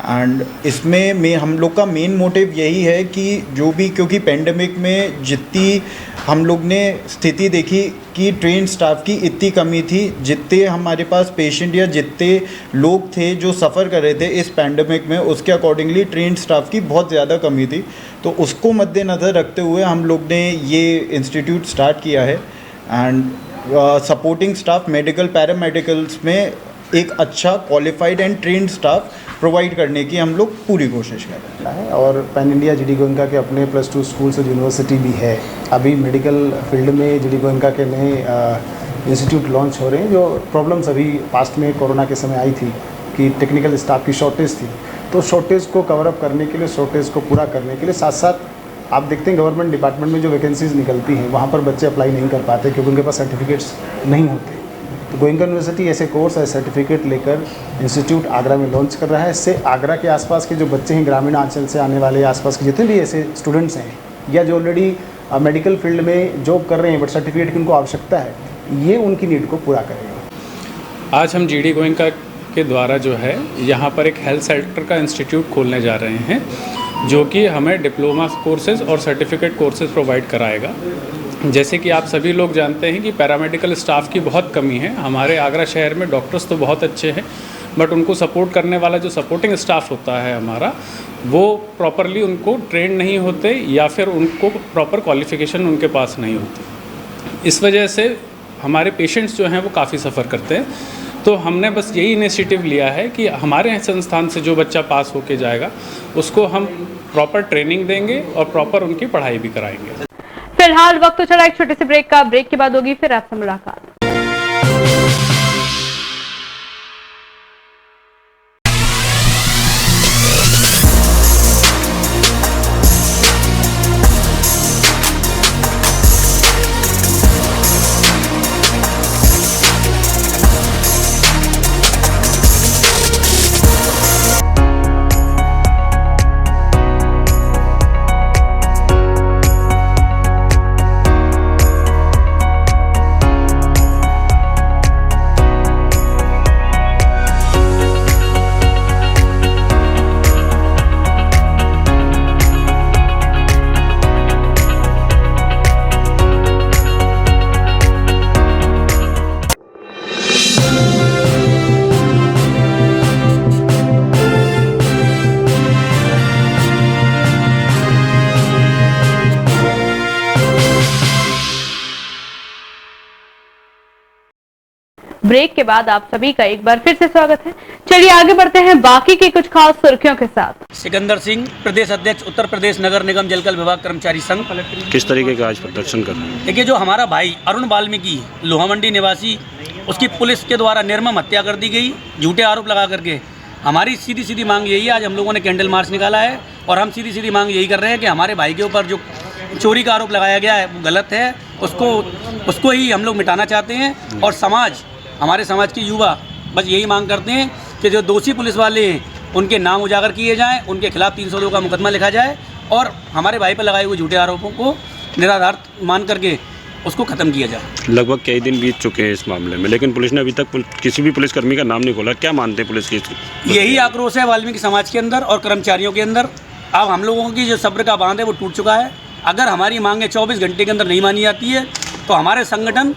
M: एंड इसमें हम लोग का मेन मोटिव यही है कि जो भी, क्योंकि पेंडेमिक में जितनी हम लोग ने स्थिति देखी कि ट्रेन स्टाफ की इतनी कमी थी, जितने हमारे पास पेशेंट या जितने लोग थे जो सफ़र कर रहे थे इस पेंडेमिक में, उसके अकॉर्डिंगली ट्रेन स्टाफ की बहुत ज़्यादा कमी थी। तो उसको मद्देनज़र रखते हुए हम लोग ने ये इंस्टीट्यूट स्टार्ट किया है। And supporting staff medical paramedicals में एक अच्छा qualified and trend staff provide करने की हम लोग पूरी कोशिश कर रहे हैं।
J: और पैन इंडिया GD गोयनका के अपने +2 स्कूल्स और यूनिवर्सिटी भी है। अभी मेडिकल फील्ड में GD गोयनका के नए इंस्टीट्यूट लॉन्च हो रहे हैं। जो प्रॉब्लम्स अभी पास्ट में कोरोना के समय आई थी कि टेक्निकल स्टाफ की शॉर्टेज थी, तो शॉर्टेज को कवर अप करने के लिए, शॉर्टेज को पूरा करने के लिए साथ साथ आप देखते हैं गवर्नमेंट डिपार्टमेंट में जो वैकेंसीज निकलती हैं वहाँ पर बच्चे अप्लाई नहीं कर पाते, क्योंकि उनके पास सर्टिफिकेट्स नहीं होते। तो गोयनका यूनिवर्सिटी ऐसे कोर्स है सर्टिफिकेट लेकर इंस्टीट्यूट आगरा में लॉन्च कर रहा है। इससे आगरा के आसपास के जो बच्चे हैं, ग्रामीण अंचल से आने वाले आसपास के जितने भी ऐसे स्टूडेंट्स हैं या जो ऑलरेडी मेडिकल फील्ड में जॉब कर रहे हैं बट सर्टिफिकेट की उनको आवश्यकता है, ये उनकी नीड को पूरा करेगा।
N: आज हम GD गोयनका के द्वारा जो है यहाँ पर एक हेल्थ सेक्टर का इंस्टीट्यूट खोलने जा रहे हैं, जो कि हमें डिप्लोमा कोर्सेज़ और सर्टिफिकेट कोर्सेज़ प्रोवाइड कराएगा। जैसे कि आप सभी लोग जानते हैं कि पैरामेडिकल स्टाफ की बहुत कमी है। हमारे आगरा शहर में डॉक्टर्स तो बहुत अच्छे हैं, बट उनको सपोर्ट करने वाला जो सपोर्टिंग स्टाफ होता है हमारा, वो प्रॉपरली उनको ट्रेन नहीं होते या फिर उनको प्रॉपर क्वालिफ़िकेशन उनके पास नहीं होती। इस वजह से हमारे पेशेंट्स जो हैं वो काफ़ी सफ़र करते हैं। तो हमने बस यही इनिशिएटिव लिया है कि हमारे संस्थान से जो बच्चा पास होके जाएगा उसको हम प्रॉपर ट्रेनिंग देंगे और प्रॉपर उनकी पढ़ाई भी कराएंगे।
A: फिलहाल वक्त तो चला एक छोटे से ब्रेक का। ब्रेक के बाद होगी फिर आपसे मुलाकात। ब्रेक के बाद आप सभी का एक बार फिर से स्वागत है। चलिए आगे बढ़ते हैं बाकी की कुछ खास सुर्खियों के साथ।
O: सिकंदर सिंह, प्रदेश अध्यक्ष उत्तर प्रदेश नगर निगम जलकल विभाग कर्मचारी संघ।
P: किस तरीके का आज प्रदर्शन कर रहे हैं?
O: देखिए, जो हमारा भाई अरुण वाल्मीकि लोहा मंडी निवासी, उसकी पुलिस के द्वारा निर्मम हत्या कर दी गई झूठे आरोप लगा करके। हमारी सीधी सीधी मांग यही है, आज हम लोगों ने कैंडल मार्च निकाला है और हम सीधी सीधी मांग यही कर रहे हैं कि हमारे भाई के ऊपर जो चोरी का आरोप लगाया गया है वो गलत है, उसको ही हम लोग मिटाना चाहते हैं। और हमारे समाज के युवा बस यही मांग करते हैं कि जो दोषी पुलिस वाले हैं उनके नाम उजागर किए जाएं, उनके खिलाफ 302 का मुकदमा लिखा जाए और हमारे भाई पर लगाए हुए झूठे आरोपों को निराधार मान करके उसको ख़त्म किया जाए।
P: लगभग कई दिन बीत चुके हैं इस मामले में, लेकिन पुलिस ने अभी तक किसी भी पुलिसकर्मी का नाम नहीं खोला। क्या मानते हैं पुलिस की?
O: यही आक्रोश है वाल्मीकि समाज के अंदर और कर्मचारियों के अंदर। अब हम लोगों की जो सब्र का बांध है वो टूट चुका है। अगर हमारी मांगें 24 घंटे के अंदर नहीं मानी जाती है तो हमारे संगठन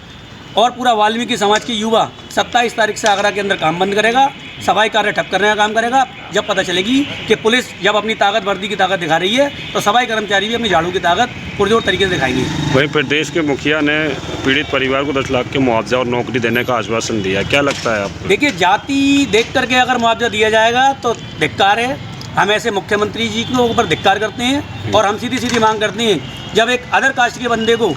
O: और पूरा वाल्मीकि समाज के युवा 27 तारीख से आगरा के अंदर काम बंद करेगा, सफाई कार्य ठप करने का काम करेगा। जब पता चलेगी कि पुलिस जब अपनी ताकत, वर्दी की ताकत दिखा रही है, तो सफाई कर्मचारी भी अपनी झाड़ू की ताकत पुरजोर तरीके से दिखाएंगे।
P: वहीं प्रदेश के मुखिया ने पीड़ित परिवार को 10 लाख के मुआवजा और नौकरी देने का आश्वासन दिया। क्या लगता है आपको?
O: देखिए, जाति देख करके अगर मुआवजा दिया जाएगा तो धिक्कार है। हम ऐसे मुख्यमंत्री जी के ऊपर धिक्कार करते हैं और हम सीधी सीधी मांग करते हैं, जब एक अदर कास्ट के बंदे को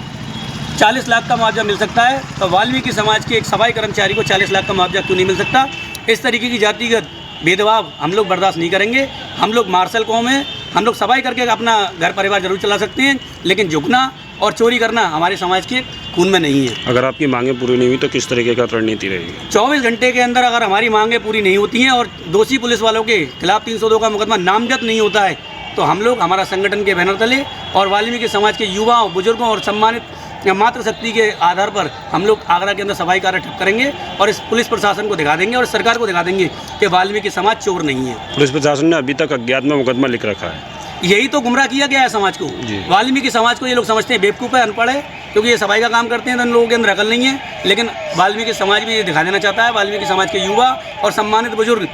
O: 40 लाख का मुआवजा मिल सकता है तो वाल्मीकि समाज के एक सफाई कर्मचारी को 40 लाख का मुआवजा क्यों नहीं मिल सकता? इस तरीके की जातिगत भेदभाव हम लोग बर्दाश्त नहीं करेंगे। हम लोग मार्शल कौम हैं, हम लोग सफाई करके अपना घर परिवार जरूर चला सकते हैं, लेकिन झुकना और चोरी करना हमारे समाज के खून में नहीं है।
P: अगर आपकी मांगें पूरी नहीं हुई तो किस तरीके का रणनीति रहेगी?
O: 24 घंटे के अंदर अगर हमारी मांगें पूरी नहीं होती हैं और दोषी पुलिस वालों के खिलाफ 302 का मुकदमा नामजद नहीं होता है तो हम लोग हमारा संगठन के बैनर तले और वाल्मीकि समाज के युवाओं, बुजुर्गों और सम्मानित मातृशक्ति के आधार पर हम लोग आगरा के अंदर सफाई कार्य ठप करेंगे और इस पुलिस प्रशासन को दिखा देंगे और सरकार को दिखा देंगे कि वाल्मीकि समाज चोर नहीं है।
P: पुलिस प्रशासन ने अभी तक अज्ञात में मुकदमा लिख रखा है।
O: यही तो गुमराह किया गया है समाज को। वाल्मीकि समाज को ये लोग समझते हैं बेवकूफ़ है, अनपढ़ है, क्योंकि ये सफाई का काम करते हैं तो इन लोगों के अंदर अकल नहीं है। लेकिन वाल्मीकि समाज भी ये दिखा देना चाहता है, वाल्मीकि समाज के युवा और सम्मानित बुजुर्ग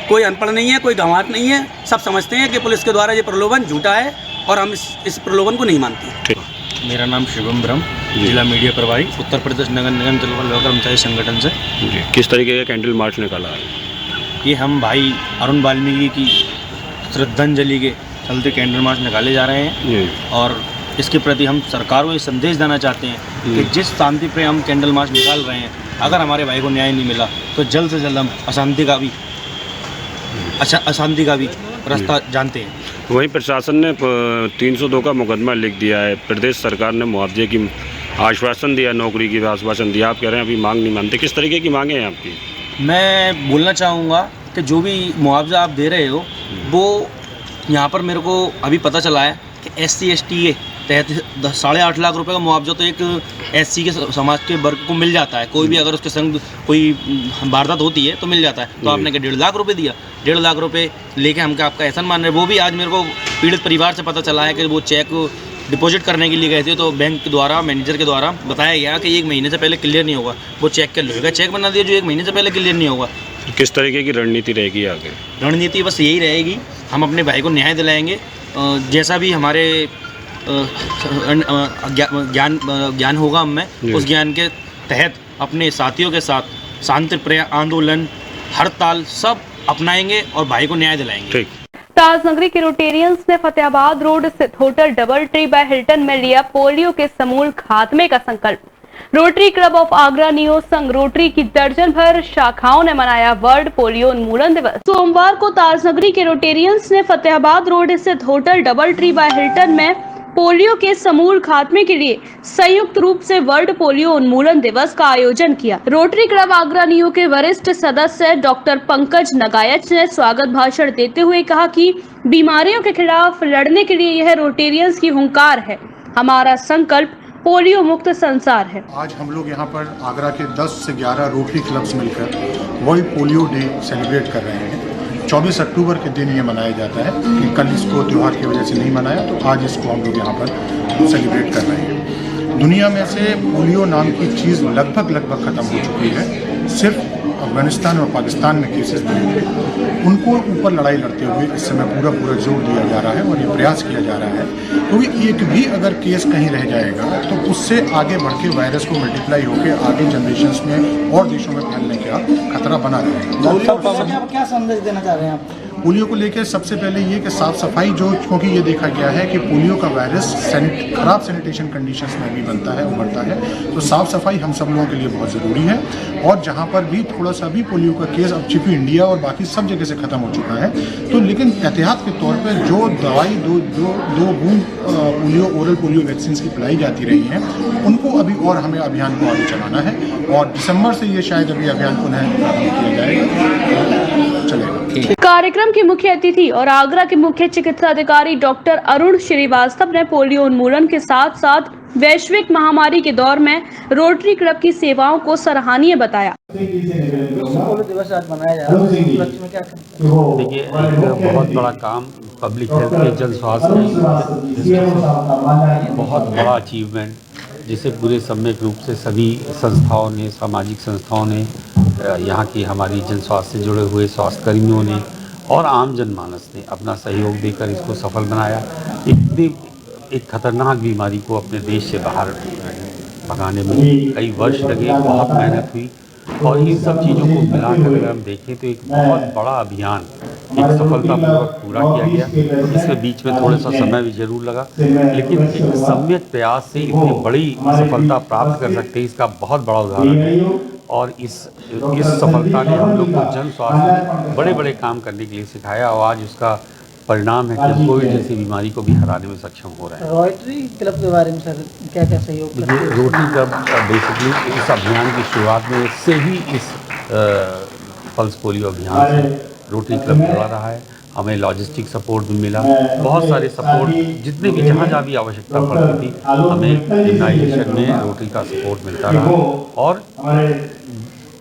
O: कोई अनपढ़ नहीं है, कोई गंवार नहीं है। सब समझते हैं कि पुलिस के द्वारा ये प्रलोभन झूठा है और हम इस प्रलोभन को नहीं मानते।
Q: मेरा नाम शिवम ब्रह्म, जिला मीडिया प्रभारी, उत्तर प्रदेश नगर निगम जलकल कर्मचारी संगठन से।
P: किस तरीके का कैंडल मार्च निकाला है?
Q: ये हम भाई अरुण वाल्मीकि की श्रद्धांजलि के चलते कैंडल मार्च निकाले जा रहे हैं और इसके प्रति हम सरकार को ये संदेश देना चाहते हैं कि जिस शांति पे हम कैंडल मार्च निकाल रहे हैं, अगर हमारे भाई को न्याय नहीं मिला तो जल्द से जल्द हम अशांति का भी रास्ता जानते हैं।
P: वहीं प्रशासन ने 302 का मुकदमा लिख दिया है, प्रदेश सरकार ने मुआवजे की आश्वासन दिया, नौकरी की आश्वासन दिया, आप कह रहे हैं अभी मांग नहीं मानते, किस तरीके की मांगे हैं आपकी?
Q: मैं बोलना चाहूँगा कि जो भी मुआवजा आप दे रहे हो वो यहाँ पर मेरे को अभी पता चला है कि SC/ST के तहत 8.5 लाख रुपए का मुआवजा तो एक SC के समाज के वर्ग को मिल जाता है। कोई भी अगर उसके संग कोई वारदात होती है तो मिल जाता है। तो आपने क्या 1.5 लाख रुपए दिया? 1.5 लाख रुपए लेके हम क्या आपका एहसान मान रहे हैं? वो भी आज मेरे को पीड़ित परिवार से पता चला है कि वो चेक डिपॉजिट करने के लिए गए थे तो बैंक द्वारा, मैनेजर के द्वारा बताया गया कि 1 महीने से पहले क्लियर नहीं होगा। वो चेक कर लोगे, चेक बना दिया जो 1 महीने से पहले क्लियर नहीं होगा।
P: किस तरीके की रणनीति रहेगी आगे?
Q: रणनीति बस यही रहेगी, हम अपने भाई को न्याय दिलाएंगे। जैसा भी हमारे ज्ञान होगा हमें, उस ज्ञान के तहत अपने साथियों के साथ शांतिप्रिय आंदोलन, हड़ताल सब अपनाएंगे और भाई को न्याय दिलाएंगे।
P: ठीक।
A: ताजनगरी के रोटेरियंस ने फतेहाबाद रोड स्थित hotel double tree by Hilton में लिया पोलियो के समूल खात्मे का संकल्प। Rotary Club of Agra neo संघ रोटरी की दर्जन भर शाखाओं ने मनाया वर्ल्ड पोलियो उन्मूलन दिवस। सोमवार को ताजनगरी के रोटेरियंस ने फतेहाबाद रोड स्थित hotel double tree by Hilton में पोलियो के समूल खात्मे के लिए संयुक्त रूप से वर्ल्ड पोलियो उन्मूलन दिवस का आयोजन किया। रोटरी क्लब आगरा नियो के वरिष्ठ सदस्य डॉक्टर पंकज नगायच ने स्वागत भाषण देते हुए कहा कि बीमारियों के खिलाफ लड़ने के लिए यह रोटेरियंस की हुंकार है। हमारा संकल्प पोलियो मुक्त संसार है।
R: आज हम लोग यहाँ पर आगरा के 10 से 11 रोटरी क्लब्स मिलकर वर्ल्ड पोलियो डे सेलिब्रेट कर रहे हैं। 24 अक्टूबर के दिन ये मनाया जाता है कि कल इसको त्यौहार की वजह से नहीं मनाया, तो आज इसको हम लोग यहाँ पर सेलिब्रेट कर रहे हैं। दुनिया में से पोलियो नाम की चीज़ लगभग खत्म हो चुकी है। सिर्फ अफगानिस्तान और पाकिस्तान में केसेस मिले थे, उनको ऊपर लड़ाई लड़ते हुए इस समय पूरा जोर दिया जा रहा है और ये प्रयास किया जा रहा है, क्योंकि एक भी अगर केस कहीं रह जाएगा तो उससे आगे बढ़ के वायरस को मल्टीप्लाई होकर आगे जनरेशन्स में और देशों में फैलने का खतरा बना रहेगा।
S: क्या संदेश देना चाह रहे हैं आप?
R: पोलियो को लेकर सबसे पहले ये कि साफ़ सफाई, जो क्योंकि ये देखा गया है कि पोलियो का वायरस खराब सैनिटेशन कंडीशंस में भी बनता है, उभरता है, तो साफ़ सफाई हम सब लोगों के लिए बहुत ज़रूरी है। और जहाँ पर भी थोड़ा सा भी पोलियो का केस, अब चूँकि इंडिया और बाकी सब जगह से ख़त्म हो चुका है, तो लेकिन एहतियात के तौर पर जो दवाई दो बूंद पोलियो ओरल पोलियो वैक्सीन की पिलाई जाती रही हैं, उनको अभी और हमें अभियान को आगे चलाना है और दिसंबर से ये शायद अभी अभियान पुनः प्रारंभ किया जाएगा, चलेगा।
A: कार्यक्रम के मुख्य अतिथि और आगरा के मुख्य चिकित्सा अधिकारी डॉक्टर अरुण श्रीवास्तव ने पोलियो उन्मूलन के साथ साथ वैश्विक महामारी के दौर में रोटरी क्लब की सेवाओं को सराहनीय बताया।
S: दिवस आज मनाया जा रहा है, उपलक्ष्य में क्या कहते हैं?
T: देखिए, एक बहुत बड़ा काम पब्लिक हेल्थ के जन स्वास्थ्य बहुत बड़ा अचीवमेंट, जिसे पूरे सम्यक रूप से सभी संस्थाओं ने, सामाजिक संस्थाओं ने, यहाँ की हमारी जन स्वास्थ्य से जुड़े हुए स्वास्थ्य कर्मियों ने और आम जनमानस ने अपना सहयोग देकर इसको सफल बनाया। एक खतरनाक बीमारी को अपने देश से बाहर भगाने में कई वर्ष लगे, बहुत मेहनत हुई और इन सब चीज़ों को मिलाकर अगर हम देखें तो एक बहुत बड़ा अभियान एक सफलतापूर्वक पूरा किया गया। इसमें बीच में थोड़ा सा समय भी जरूर लगा, लेकिन एक सम्यक प्रयास से इतनी बड़ी सफलता प्राप्त कर सकते हैं, इसका बहुत बड़ा उदाहरण है। और इस सफलता ने हम लोग को जन स्वास्थ्य में बड़े काम करने के लिए सिखाया और आज उसका परिणाम है कि हम कोविड जैसी बीमारी को भी हराने में सक्षम हो रहे हैं।
S: रोटरी क्लब के बारे में सर क्या सहयोग?
T: देखिए, रोटरी क्लब बेसिकली इस अभियान की शुरुआत में से ही इस पल्स पोलियो अभियान से रोटरी क्लब जुड़ा रहा है। हमें लॉजिस्टिक सपोर्ट भी मिला, बहुत सारे सपोर्ट, जितने भी जहाँ भी आवश्यकता पड़ती थी हमें इम्यूनाइजेशन में रोटरी का सपोर्ट मिलता रहा और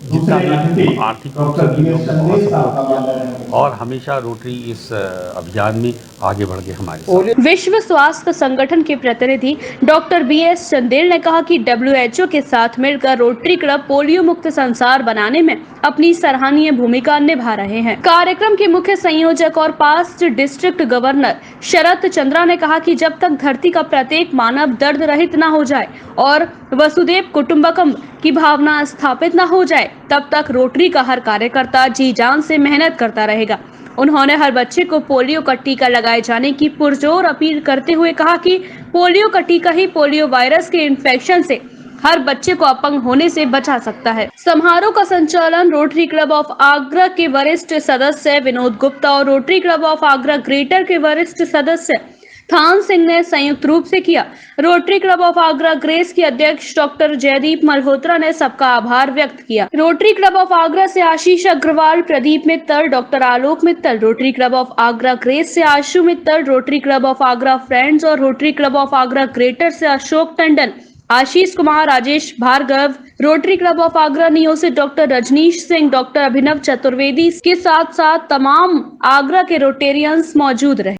T: जितना भी आर्थिक रूप से भी लोगों ने बहुत सपोर्ट किया और हमेशा रोटरी इस अभियान में आगे बढ़ के हमारे।
A: विश्व स्वास्थ्य संगठन के प्रतिनिधि डॉक्टर BS चंदेल ने कहा कि WHO के साथ मिलकर रोटरी क्लब पोलियो मुक्त संसार बनाने में अपनी सराहनीय भूमिका निभा रहे हैं। कार्यक्रम के मुख्य संयोजक और पास्ट डिस्ट्रिक्ट गवर्नर शरत चंद्रा ने कहा कि जब तक धरती का प्रत्येक मानव दर्द रहित न हो जाए और वसुदेव कुटुंबकम की भावना स्थापित न हो जाए, तब तक रोटरी का हर कार्यकर्ता जी जान से मेहनत करता रहेगा। उन्होंने हर बच्चे को पोलियो का टीका लगाए जाने की पुरजोर अपील करते हुए कहा कि पोलियो का टीका ही पोलियो वायरस के इन्फेक्शन से हर बच्चे को अपंग होने से बचा सकता है। समारोह का संचालन रोटरी क्लब ऑफ आगरा के वरिष्ठ सदस्य विनोद गुप्ता और Rotary Club of Agra greater के वरिष्ठ सदस्य थान सिंह ने संयुक्त रूप से किया। Rotary Club of Agra grace के अध्यक्ष डॉक्टर जयदीप मल्होत्रा ने सबका आभार व्यक्त किया। रोटरी क्लब ऑफ आगरा से Ashish Agrawal, Pradeep Mittal, doctor Alok Mittal, Rotary Club of Agra Grace से Ashu Mittal, Rotary Club of Agra Friends और Rotary Club of Agra Greater से Ashok Tandon, Ashish Kumar, Rajesh Bhargava, Rotary Club of Agra Neo से डॉक्टर रजनीश सिंह, डॉक्टर अभिनव चतुर्वेदी के साथ साथ तमाम आगरा के रोटेरियंस मौजूद रहे।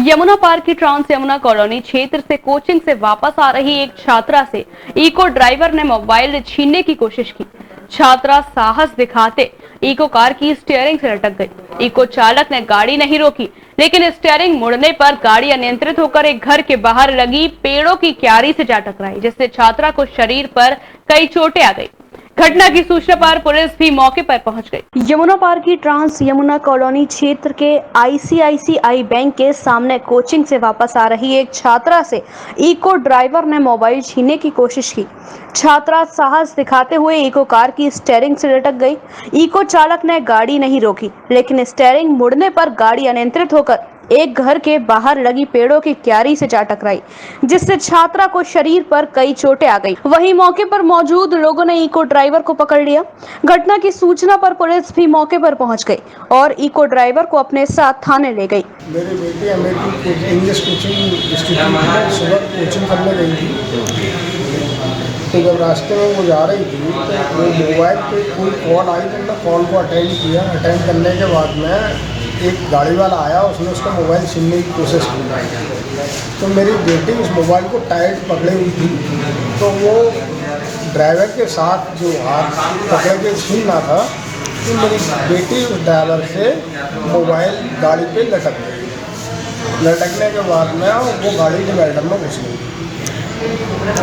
A: यमुना पार्क की ट्रांस यमुना कॉलोनी क्षेत्र से कोचिंग से वापस आ रही एक छात्रा से इको ड्राइवर ने मोबाइल छीनने की कोशिश की। छात्रा साहस दिखाते इको कार की स्टीयरिंग से लटक गई। इको चालक ने गाड़ी नहीं रोकी, लेकिन स्टीयरिंग मुड़ने पर गाड़ी अनियंत्रित होकर एक घर के बाहर लगी पेड़ों की क्यारी से जा टकराई, जिससे छात्रा को शरीर पर कई चोटें आ गई। घटना की सूचना पर पुलिस भी मौके पर पहुंच गई। यमुना पार्क की ट्रांस यमुना कॉलोनी क्षेत्र के ICICI बैंक के सामने कोचिंग से वापस आ रही एक छात्रा से इको ड्राइवर ने मोबाइल छीनने की कोशिश की। छात्रा साहस दिखाते हुए इको कार की स्टीयरिंग से लटक गई। इको चालक ने गाड़ी नहीं रोकी, लेकिन स्टीयरिंग मुड़ने पर गाड़ी अनियंत्रित होकर एक घर के बाहर लगी पेड़ों की क्यारी से जा टकराई, जिससे छात्रा को शरीर पर कई चोटें आ गई। वहीं मौके पर मौजूद लोगों ने इको ड्राइवर को पकड़ लिया। घटना की सूचना पर पुलिस भी मौके पर पहुंच गई और इको ड्राइवर को अपने साथ थाने ले गई।
J: मेरी बेटी अमेठी इंग्लिश कोचिंग इंस्टीट्यूट में सुबह कोचिंग करने गई थी, तो जब रास्ते में वो जा रही थी तो वो मोबाइल पे कोई कॉल आई, तो मैं कॉल को अटेंड किया। अटेंड करने के बाद में एक गाड़ी वाला आया, उसने उसका मोबाइल छीनने की कोशिश की। तो मेरी बेटी उस मोबाइल को टाइट पकड़े हुई थी, तो वो ड्राइवर के साथ जो हाथ पकड़ के छीन रहा था, तो मेरी बेटी उस ड्राइवर से मोबाइल गाड़ी पे लटक गई। लटकने के बाद में वो गाड़ी डिवाइडर में घुस गई।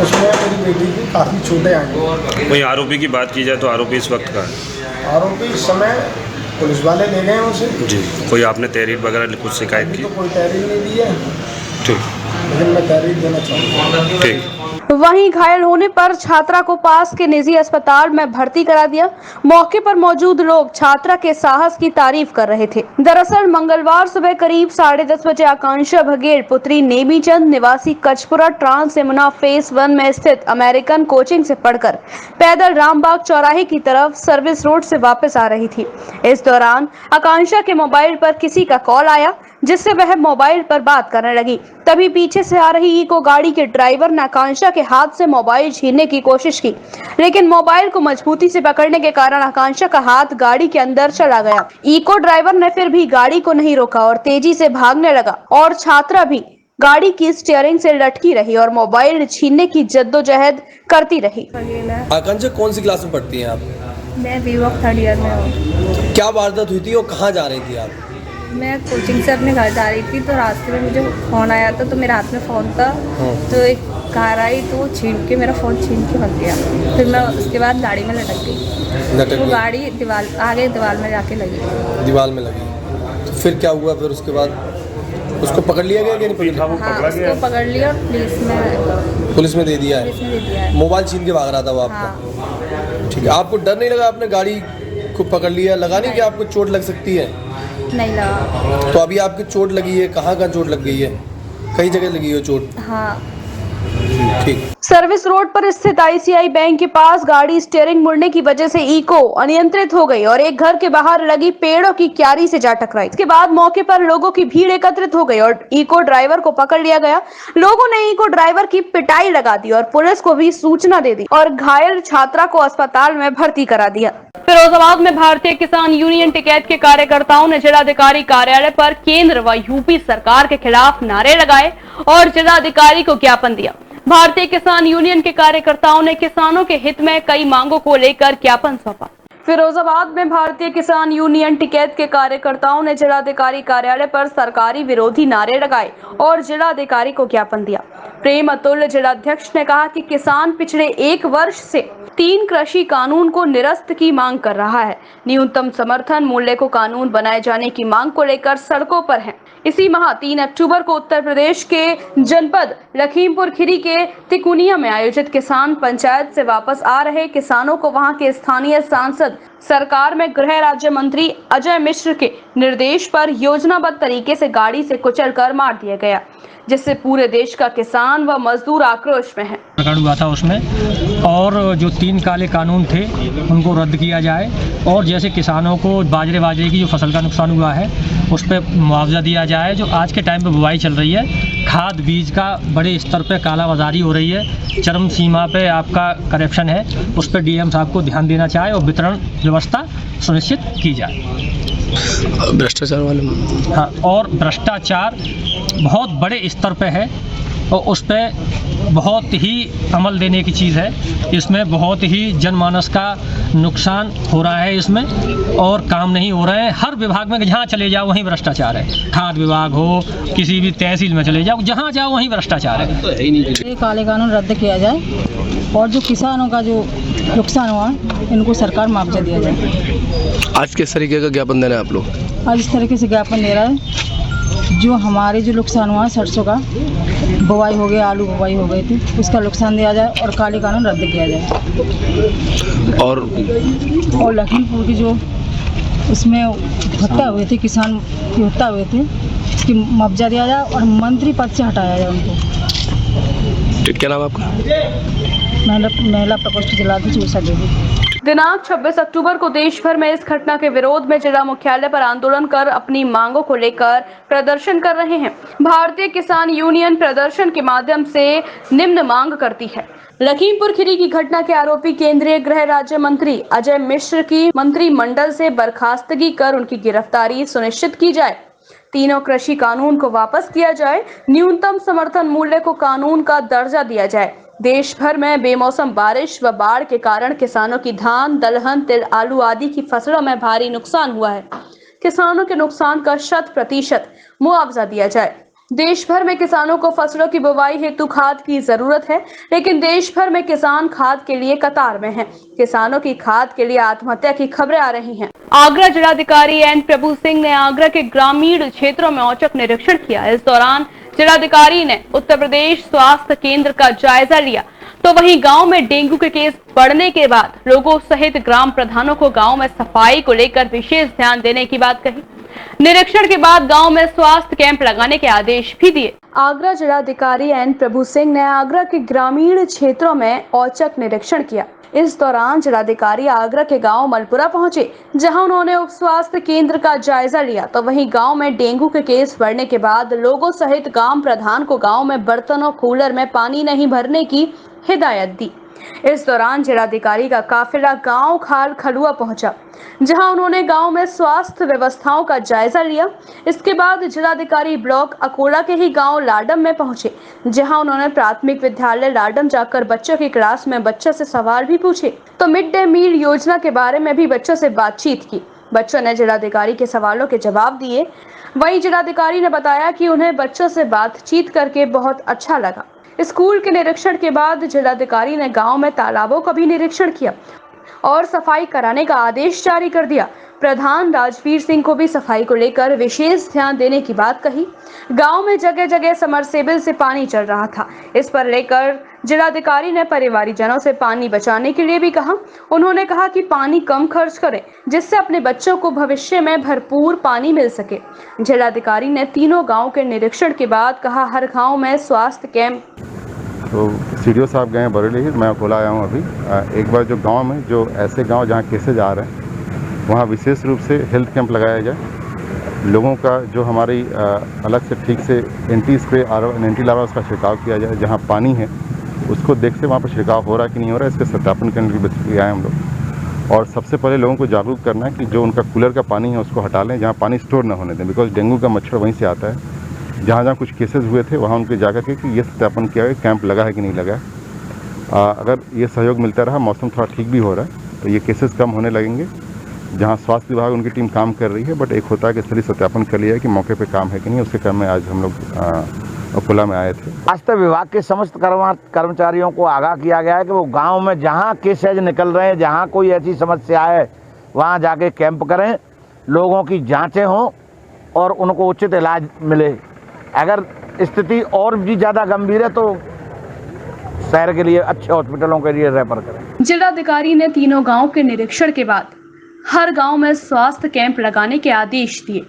J: उसमें मेरी बेटी की काफ़ी चोटें आई।
P: वही आरोपी की बात की जाए तो आरोपी इस वक्त का है?
J: आरोपी इस समय पुलिस वाले ले गए उसे।
P: जी, कोई आपने तहरीर वगैरह कुछ शिकायत की?
J: तो कोई तहरीर नहीं दी है।
P: ठीक,
J: लेकिन मैं तहरीर देना चाहूँगा।
P: ठीक।
A: वहीं घायल होने पर छात्रा को पास के निजी अस्पताल में भर्ती करा दिया। मौके पर मौजूद लोग छात्रा के साहस की तारीफ कर रहे थे। दरअसल मंगलवार सुबह करीब 10:30 बजे आकांक्षा बघेल पुत्री नेमीचंद निवासी कचपुरा ट्रांस यमुना फेज 1 में स्थित अमेरिकन कोचिंग से पढ़कर पैदल रामबाग चौराहे की तरफ सर्विस रोड से वापस आ रही थी। इस दौरान आकांक्षा के मोबाइल पर किसी का कॉल आया, जिससे वह मोबाइल पर बात करने लगी। तभी पीछे से आ रही इको गाड़ी के ड्राइवर ने आकांक्षा के हाथ से मोबाइल छीनने की कोशिश की, लेकिन मोबाइल को मजबूती से पकड़ने के कारण आकांक्षा का हाथ गाड़ी के अंदर चला गया। इको ड्राइवर ने फिर भी गाड़ी को नहीं रोका और तेजी से भागने लगा और छात्रा भी गाड़ी की स्टीयरिंग से लटकी रही और मोबाइल छीनने की जद्दोजहद करती रही।
U: आकांक्षा कौन सी क्लास में पढ़ती हैं आप?
V: मैं बीवॉक 3rd ईयर में हूँ।
U: क्या वारदात हुई थी और कहाँ जा रही थी आप?
V: मैं कोचिंग से अपने घर जा रही थी, तो रास्ते में मुझे फ़ोन आया था, तो मेरे हाथ में फ़ोन था, तो एक कार आई तो वो छीन के मेरा फ़ोन छीन के भाग गया। फिर मैं उसके बाद गाड़ी में लटक गई। वो गाड़ी दीवार आगे दीवार में जाके लगी।
U: दीवार में लगी तो फिर क्या हुआ? फिर उसके बाद उसको पकड़ लिया गया कि नहीं पकड़?
V: हाँ, उसको पकड़ लिया और पुलिस में
U: दे दिया है। मोबाइल छीन के भाग रहा था वो आपका? ठीक है। आपको डर नहीं लगा? आपने गाड़ी को पकड़ लिया, लगा नहीं कि आपको चोट लग सकती है?
V: नहीं लगा।
U: तो अभी आपकी चोट लगी है, कहाँ चोट लग गई है? कई जगह लगी है चोट?
V: हाँ।
U: ठीक।
A: सर्विस रोड पर स्थित ICICI बैंक के पास गाड़ी स्टीयरिंग मुड़ने की वजह से इको अनियंत्रित हो गई और एक घर के बाहर लगी पेड़ों की क्यारी से जा टकराई। इसके बाद मौके पर लोगों की भीड़ एकत्रित हो गई और इको ड्राइवर को पकड़ लिया गया। लोगों ने इको ड्राइवर की पिटाई लगा दी और पुलिस को भी सूचना दे दी और घायल छात्रा को अस्पताल में भर्ती करा दिया। फिरोजाबाद में भारतीय किसान यूनियन टिकैत के कार्यकर्ताओं ने जिलाधिकारी कार्यालय पर केंद्र व यूपी सरकार के खिलाफ नारे लगाए और जिलाधिकारी को ज्ञापन दिया। भारतीय किसान यूनियन के कार्यकर्ताओं ने किसानों के हित में कई मांगों को लेकर ज्ञापन सौंपा। फिरोजाबाद में भारतीय किसान यूनियन टिकैत के कार्यकर्ताओं ने जिलाधिकारी कार्यालय पर सरकारी विरोधी नारे लगाए और जिलाधिकारी को ज्ञापन दिया। प्रेम अतुल्य जिलाध्यक्ष ने कहा कि किसान पिछले 1 वर्ष से 3 कृषि कानून को निरस्त की मांग कर रहा है। न्यूनतम समर्थन मूल्य को कानून बनाए जाने की मांग को लेकर सड़कों पर है। इसी माह 3 अक्टूबर को उत्तर प्रदेश के जनपद लखीमपुर खीरी के तिकुनिया में आयोजित किसान पंचायत से वापस आ रहे किसानों को वहां के स्थानीय सांसद सरकार में गृह राज्य मंत्री अजय मिश्र के निर्देश पर योजनाबद्ध तरीके से गाड़ी से कुचलकर मार दिया गया, जिससे पूरे देश का किसान व मजदूर आक्रोश में है।
D: प्रकरण हुआ था उसमें, और जो 3 काले कानून थे उनको रद्द किया जाए, और जैसे किसानों को बाजरे की जो फसल का नुकसान हुआ है उस पर मुआवजा दिया जाए। जो आज के टाइम पे बुवाई चल रही है, खाद बीज का बड़े स्तर पे कालाबाजारी हो रही है, चरम सीमा पे आपका करप्शन है, उस पर डीएम साहब को ध्यान देना चाहे और वितरण व्यवस्था सुनिश्चित की जाए।
U: भ्रष्टाचार वाले,
D: हाँ, और भ्रष्टाचार बहुत बड़े स्तर पे है और उस पर बहुत ही अमल देने की चीज़ है। इसमें बहुत ही जनमानस का नुकसान हो रहा है इसमें, और काम नहीं हो रहे हैं। हर विभाग में जहाँ चले जाओ वहीं भ्रष्टाचार है। खाद विभाग हो, किसी भी तहसील में चले जाओ, जहाँ जाओ वहीं भ्रष्टाचार है।
S: ये काले कानून रद्द किया जाए और जो किसानों का जो नुकसान हुआ इनको सरकार मुआवजा दिया जाए।
U: आज किस तरीके का ज्ञापन देना है आप लोग?
S: आज इस तरीके से ज्ञापन दे रहा है, जो हमारे जो नुकसान हुआ सरसों का बुवाई हो गया, आलू बुवाई हो गई थी, उसका नुकसान दिया जाए और काले कानून रद्द किया जाए।
U: और
S: लखीमपुर की जो उसमें हत्या हुई थी, किसान की हत्या हुई थी, उसकी मुआवजा दिया जाए और मंत्री पद से हटाया जाए उनको।
U: क्या नाम आपका?
S: महिला प्रकोष्ठ जिलाध्यक्ष उषा देवी।
A: दिनांक 26 अक्टूबर को देश भर में इस घटना के विरोध में जिला मुख्यालय पर आंदोलन कर अपनी मांगों को लेकर प्रदर्शन कर रहे हैं। भारतीय किसान यूनियन प्रदर्शन के माध्यम से निम्न मांग करती है: लखीमपुर खीरी की घटना के आरोपी केंद्रीय गृह राज्य मंत्री अजय मिश्र की मंत्रिमंडल से बर्खास्तगी कर उनकी गिरफ्तारी सुनिश्चित की जाए। तीनों कृषि कानून को वापस किया जाए। न्यूनतम समर्थन मूल्य को कानून का दर्जा दिया जाए। देश भर में बेमौसम बारिश व बाढ़ के कारण किसानों की धान, दलहन, तिल, आलू आदि की फसलों में भारी नुकसान हुआ है। किसानों के नुकसान का 100% मुआवजा दिया जाए। देश भर में किसानों को फसलों की बुवाई हेतु खाद की जरूरत है, लेकिन देश भर में किसान खाद के लिए कतार में हैं। किसानों की खाद के लिए आत्महत्या की खबरें आ रही हैं। आगरा जिलाधिकारी एन प्रभु सिंह ने आगरा के ग्रामीण क्षेत्रों में औचक निरीक्षण किया। इस दौरान जिलाधिकारी ने उत्तर प्रदेश स्वास्थ्य केंद्र का जायजा लिया, तो वहीं गांव में डेंगू के केस बढ़ने के बाद लोगों सहित ग्राम प्रधानों को गांव में सफाई को लेकर विशेष ध्यान देने की बात कही। निरीक्षण के बाद गांव में स्वास्थ्य कैंप लगाने के आदेश भी दिए। आगरा जिलाधिकारी एन प्रभु सिंह ने आगरा के ग्रामीण क्षेत्रों में औचक निरीक्षण किया। इस दौरान जिलाधिकारी आगरा के गांव मलपुरा पहुंचे, जहां उन्होंने उप स्वास्थ्य केंद्र का जायजा लिया, तो वहीं गांव में डेंगू के केस बढ़ने के बाद लोगों सहित ग्राम प्रधान को गांव में बर्तनों कूलर में पानी नहीं भरने की हिदायत दी। इस दौरान जिलाधिकारी का काफिला गांव खाल खलुआ पहुंचा, जहां उन्होंने गांव में स्वास्थ्य व्यवस्थाओं का जायजा लिया। इसके बाद जिलाधिकारी ब्लॉक अकोला के ही गांव लाडम में पहुंचे, जहां उन्होंने प्राथमिक विद्यालय लाडम जाकर बच्चों की क्लास में बच्चों से सवाल भी पूछे, तो मिड डे मील योजना के बारे में भी बच्चों से बातचीत की। बच्चों ने जिलाधिकारी के सवालों के जवाब दिए। वहीं जिलाधिकारी ने बताया कि उन्हें बच्चों से बातचीत करके बहुत अच्छा लगा। स्कूल के निरीक्षण के बाद जिलाधिकारी ने गांव में तालाबों का भी निरीक्षण किया और सफाई कराने का आदेश जारी कर दिया। प्रधान राजवीर सिंह को भी सफाई को लेकर विशेष ध्यान देने की बात कही। गांव में जगह जगह समरसेबल से पानी चल रहा था। इस पर लेकर जिलाधिकारी ने परिवारीजनों से पानी बचाने के लिए भी कहा। उन्होंने कहा कि पानी कम खर्च करें, जिससे अपने बच्चों को भविष्य में भरपूर पानी मिल सके। जिलाधिकारी ने तीनों गाँव के निरीक्षण के बाद कहा, हर गाँव में स्वास्थ्य कैंप।
E: तो सीडीओ साहब गए बरेली, मैं अकोला आया हूँ अभी। एक बार जो गांव में जो ऐसे गांव जहाँ केसेज आ रहे हैं वहाँ विशेष रूप से हेल्थ कैंप लगाया जाए। लोगों का जो हमारी अलग से ठीक से एंटी स्प्रे एंटी लार्वा उसका छिड़काव किया जाए। जहाँ पानी है उसको देख से वहाँ पर छिड़काव हो रहा है कि नहीं हो रहा है, इसके सत्यापन करने के लिए आए हम लोग। और सबसे पहले लोगों को जागरूक करना है कि जो उनका कूलर का पानी है उसको हटा लें, जहाँ पानी स्टोर ना होने दें, बिकॉज डेंगू का मच्छर वहीं से आता है। जहाँ जहाँ कुछ केसेस हुए थे वहाँ उनके जाकर के कि ये सत्यापन किया है, कैंप लगा है कि नहीं लगा है। अगर ये सहयोग मिलता रहा, मौसम थोड़ा ठीक भी हो रहा है, तो ये केसेस कम होने लगेंगे। जहाँ स्वास्थ्य विभाग उनकी टीम काम कर रही है, बट एक होता है कि सही सत्यापन कर लिया है कि मौके पे काम है कि नहीं। उसके क्रम में आज हम लोग अकोला में आए थे।
W: स्वास्थ्य विभाग के समस्त कर्मचारियों को आगाह किया गया है कि वो गांव में जहां केसेज निकल रहे हैं, जहां कोई ऐसी समस्या है, वहां जाके कैंप करें, लोगों की जांचें हों और उनको उचित इलाज मिले। अगर स्थिति और भी ज़्यादा गंभीर है तो शहर के लिए अच्छे हॉस्पिटलों के लिए रेफर करें।
A: जिलाधिकारी ने तीनों गाँव के निरीक्षण के बाद
B: हर गांव में स्वास्थ्य कैंप लगाने के आदेश दिए।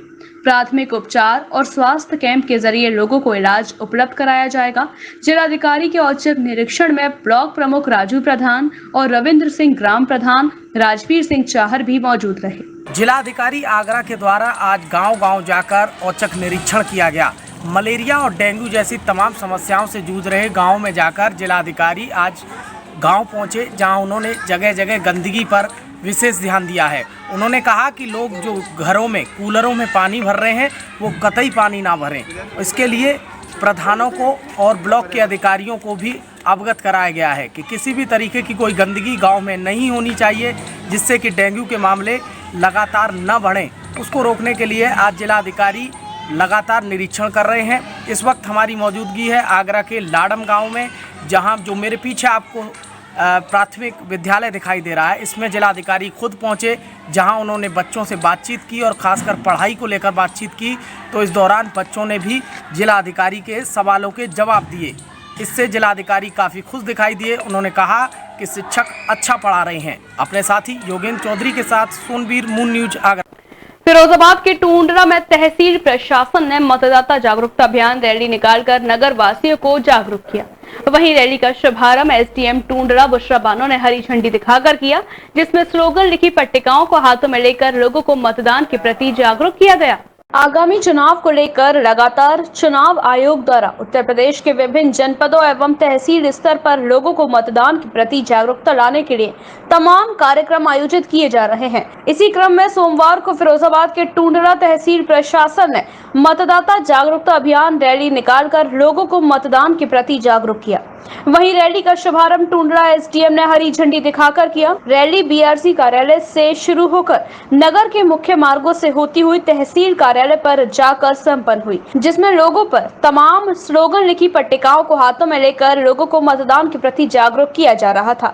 B: प्राथमिक उपचार और स्वास्थ्य कैंप के जरिए लोगों को इलाज उपलब्ध कराया जाएगा। जिलाधिकारी के औचक निरीक्षण में ब्लॉक प्रमुख राजू प्रधान और रविंद्र सिंह ग्राम प्रधान राजवीर सिंह चाहर भी मौजूद रहे।
C: जिलाधिकारी आगरा के द्वारा आज गांव-गांव जाकर औचक निरीक्षण किया गया। मलेरिया और डेंगू जैसी तमाम समस्याओं से जूझ रहे गाँव में जाकर जिलाधिकारी आज गांव पहुंचे, जहां उन्होंने जगह जगह गंदगी पर विशेष ध्यान दिया है। उन्होंने कहा कि लोग जो घरों में कूलरों में पानी भर रहे हैं वो कतई पानी ना भरें। इसके लिए प्रधानों को और ब्लॉक के अधिकारियों को भी अवगत कराया गया है कि किसी भी तरीके की कोई गंदगी गांव में नहीं होनी चाहिए, जिससे कि डेंगू के मामले लगातार न बढ़ें। उसको रोकने के लिए आज जिलाधिकारी लगातार निरीक्षण कर रहे हैं। इस वक्त हमारी मौजूदगी है आगरा के लाडम गाँव में, जहाँ जो मेरे पीछे आपको प्राथमिक विद्यालय दिखाई दे रहा है, इसमें जिलाधिकारी खुद पहुंचे, जहां उन्होंने बच्चों से बातचीत की और खासकर पढ़ाई को लेकर बातचीत की। तो इस दौरान बच्चों ने भी जिलाधिकारी के सवालों के जवाब दिए। इससे जिलाधिकारी काफ़ी खुश दिखाई दिए। उन्होंने कहा कि शिक्षक अच्छा पढ़ा रहे हैं। अपने साथी योगेंद्र चौधरी के साथ सोनवीर, मून न्यूज आगरा।
A: फिरोजाबाद के टूंडरा में तहसील प्रशासन ने मतदाता जागरूकता अभियान रैली निकालकर नगर वासियों को जागरूक किया। वहीं रैली का शुभारंभ एसडीएम टूंडरा बुशरा बानो ने हरी झंडी दिखाकर किया, जिसमें स्लोगन लिखी पट्टिकाओं को हाथों में लेकर लोगों को मतदान के प्रति जागरूक किया गया। आगामी चुनाव को लेकर लगातार चुनाव आयोग द्वारा उत्तर प्रदेश के विभिन्न जनपदों एवं तहसील स्तर पर लोगों को मतदान के प्रति जागरूकता लाने के लिए तमाम कार्यक्रम आयोजित किए जा रहे हैं। इसी क्रम में सोमवार को फिरोजाबाद के टूंडरा तहसील प्रशासन ने मतदाता जागरूकता अभियान रैली निकालकर लोगों को मतदान के प्रति जागरूक किया। वहीं रैली का शुभारंभ टूंडरा एसडीएम ने हरी झंडी दिखाकर किया। रैली बीआरसी कार्यालय से शुरू होकर नगर के मुख्य मार्गों से होती हुई तहसील कार्यालय पर जाकर संपन्न हुई, जिसमें लोगों पर तमाम स्लोगन लिखी पट्टिकाओं को हाथों में लेकर लोगों को मतदान के प्रति जागरूक किया जा रहा था।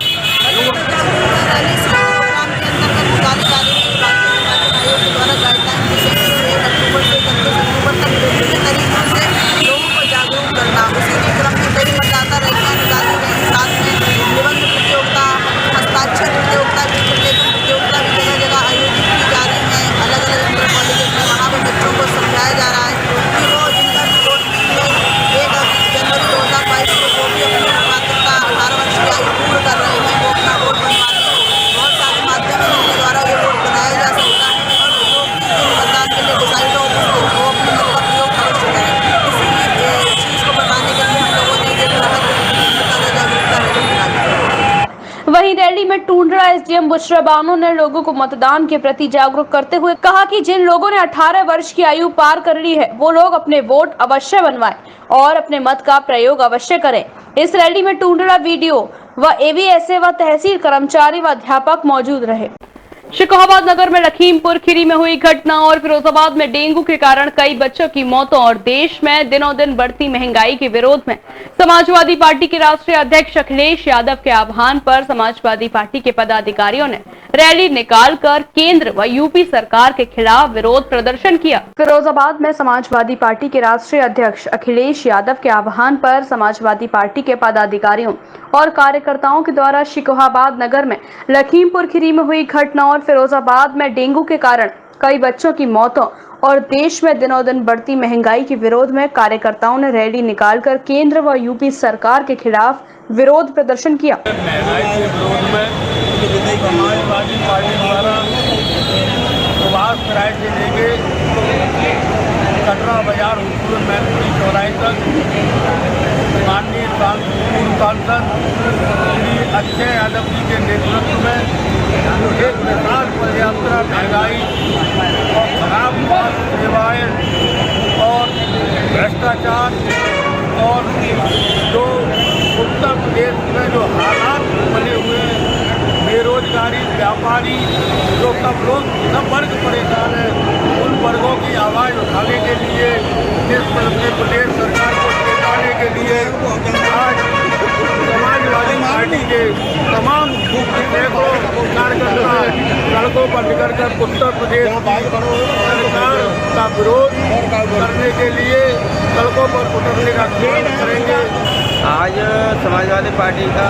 A: वहीं रैली में टूंडरा एसडीएम बुशरा बानो ने लोगों को मतदान के प्रति जागरूक करते हुए कहा कि जिन लोगों ने 18 वर्ष की आयु पार कर ली है, वो लोग अपने वोट अवश्य बनवाएं और अपने मत का प्रयोग अवश्य करें। इस रैली में टूंडरा वीडियो व एवीएसए व तहसील कर्मचारी व अध्यापक मौजूद रहे। शिकोहाबाद नगर में लखीमपुर खीरी में हुई घटना और फिरोजाबाद में डेंगू के कारण कई बच्चों की मौतों और देश में दिनों दिन बढ़ती महंगाई के विरोध में समाजवादी पार्टी के राष्ट्रीय अध्यक्ष अखिलेश यादव के आह्वान पर समाजवादी पार्टी के पदाधिकारियों ने रैली निकालकर केंद्र व यूपी सरकार के खिलाफ विरोध प्रदर्शन किया। फिरोजाबाद में समाजवादी पार्टी के राष्ट्रीय अध्यक्ष अखिलेश यादव के आह्वान पर समाजवादी पार्टी के पदाधिकारियों और कार्यकर्ताओं के द्वारा शिकोहाबाद नगर में लखीमपुर खीरी में हुई घटना और फिरोजाबाद में डेंगू के कारण कई बच्चों की मौतों और देश में दिनों दिन बढ़ती महंगाई के विरोध में कार्यकर्ताओं ने रैली निकालकर केंद्र व यूपी सरकार के खिलाफ विरोध प्रदर्शन किया।
F: समाजवादी पार्टी द्वारा प्रभास किराए से लेके कटरा बाजार हुसुर मैनपुरी चौराहे तक माननीय सांसद श्री अक्षय यादव जी के नेतृत्व में एक विशाल पदयात्रा महंगाई और खराब स्वास्थ्य सेवाएं और भ्रष्टाचार और जो उत्तर प्रदेश में जो हालात बने हुए हैं, बेरोजगारी, व्यापारी, जो सब वर्ग परेशान है, उन वर्गों की आवाज़ उठाने के लिए इस प्रदेश सरकार को चेताने के लिए आज समाजवादी पार्टी के तमाम सैकड़ों कार्यकर्ता सड़कों पर निकलकर उत्तर प्रदेश सरकार का विरोध करने के लिए सड़कों पर उतरने का आह्वान करेंगे।
G: आज समाजवादी पार्टी का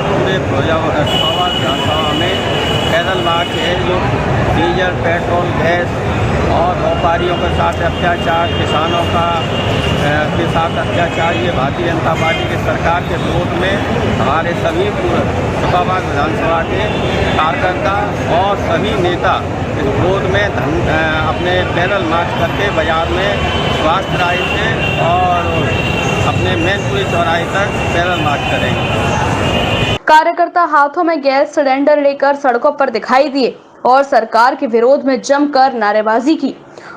G: पूरे फिरोजाबाद विधानसभा में पैदल मार्च है जो डीजल पेट्रोल गैस और व्यापारियों के साथ अत्याचार, किसानों के साथ अत्याचार, ये भारतीय जनता पार्टी की सरकार के विरोध में हमारे सभी फतेहाबाद विधानसभा के कार्यकर्ता और सभी नेता इस विरोध में अपने पैदल मार्च करके बाजार में स्वास्थ्य राय से और अपने मैनपुरी चौराहे तक पैदल मार्च करेंगे।
A: कार्यकर्ता हाथों में गैस सिलेंडर लेकर सड़कों पर दिखाई दिए और सरकार के विरोध में जमकर नारेबाजी की।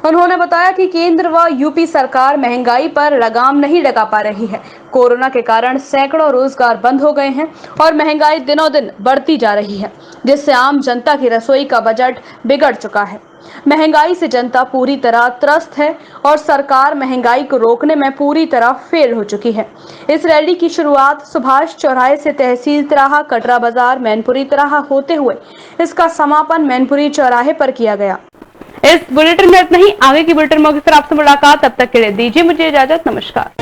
A: उन्होंने बताया कि केंद्र व यूपी सरकार महंगाई पर लगाम नहीं लगा पा रही है। कोरोना के कारण सैकड़ों रोजगार बंद हो गए हैं और महंगाई दिनों दिन बढ़ती जा रही है, जिससे आम जनता की रसोई का बजट बिगड़ चुका है। महंगाई से जनता पूरी तरह त्रस्त है और सरकार महंगाई को रोकने में पूरी तरह फेल हो चुकी है। इस रैली की शुरुआत सुभाष चौराहे से तहसील तिराहा, कटरा बाजार, मैनपुरी तिराहा होते हुए इसका समापन मैनपुरी चौराहे पर किया गया। इस बुलेटिन में इतना ही। आगे की बुलेटिन में फिर आपसे मुलाकात, तब तक के लिए दीजिए मुझे इजाजत। नमस्कार।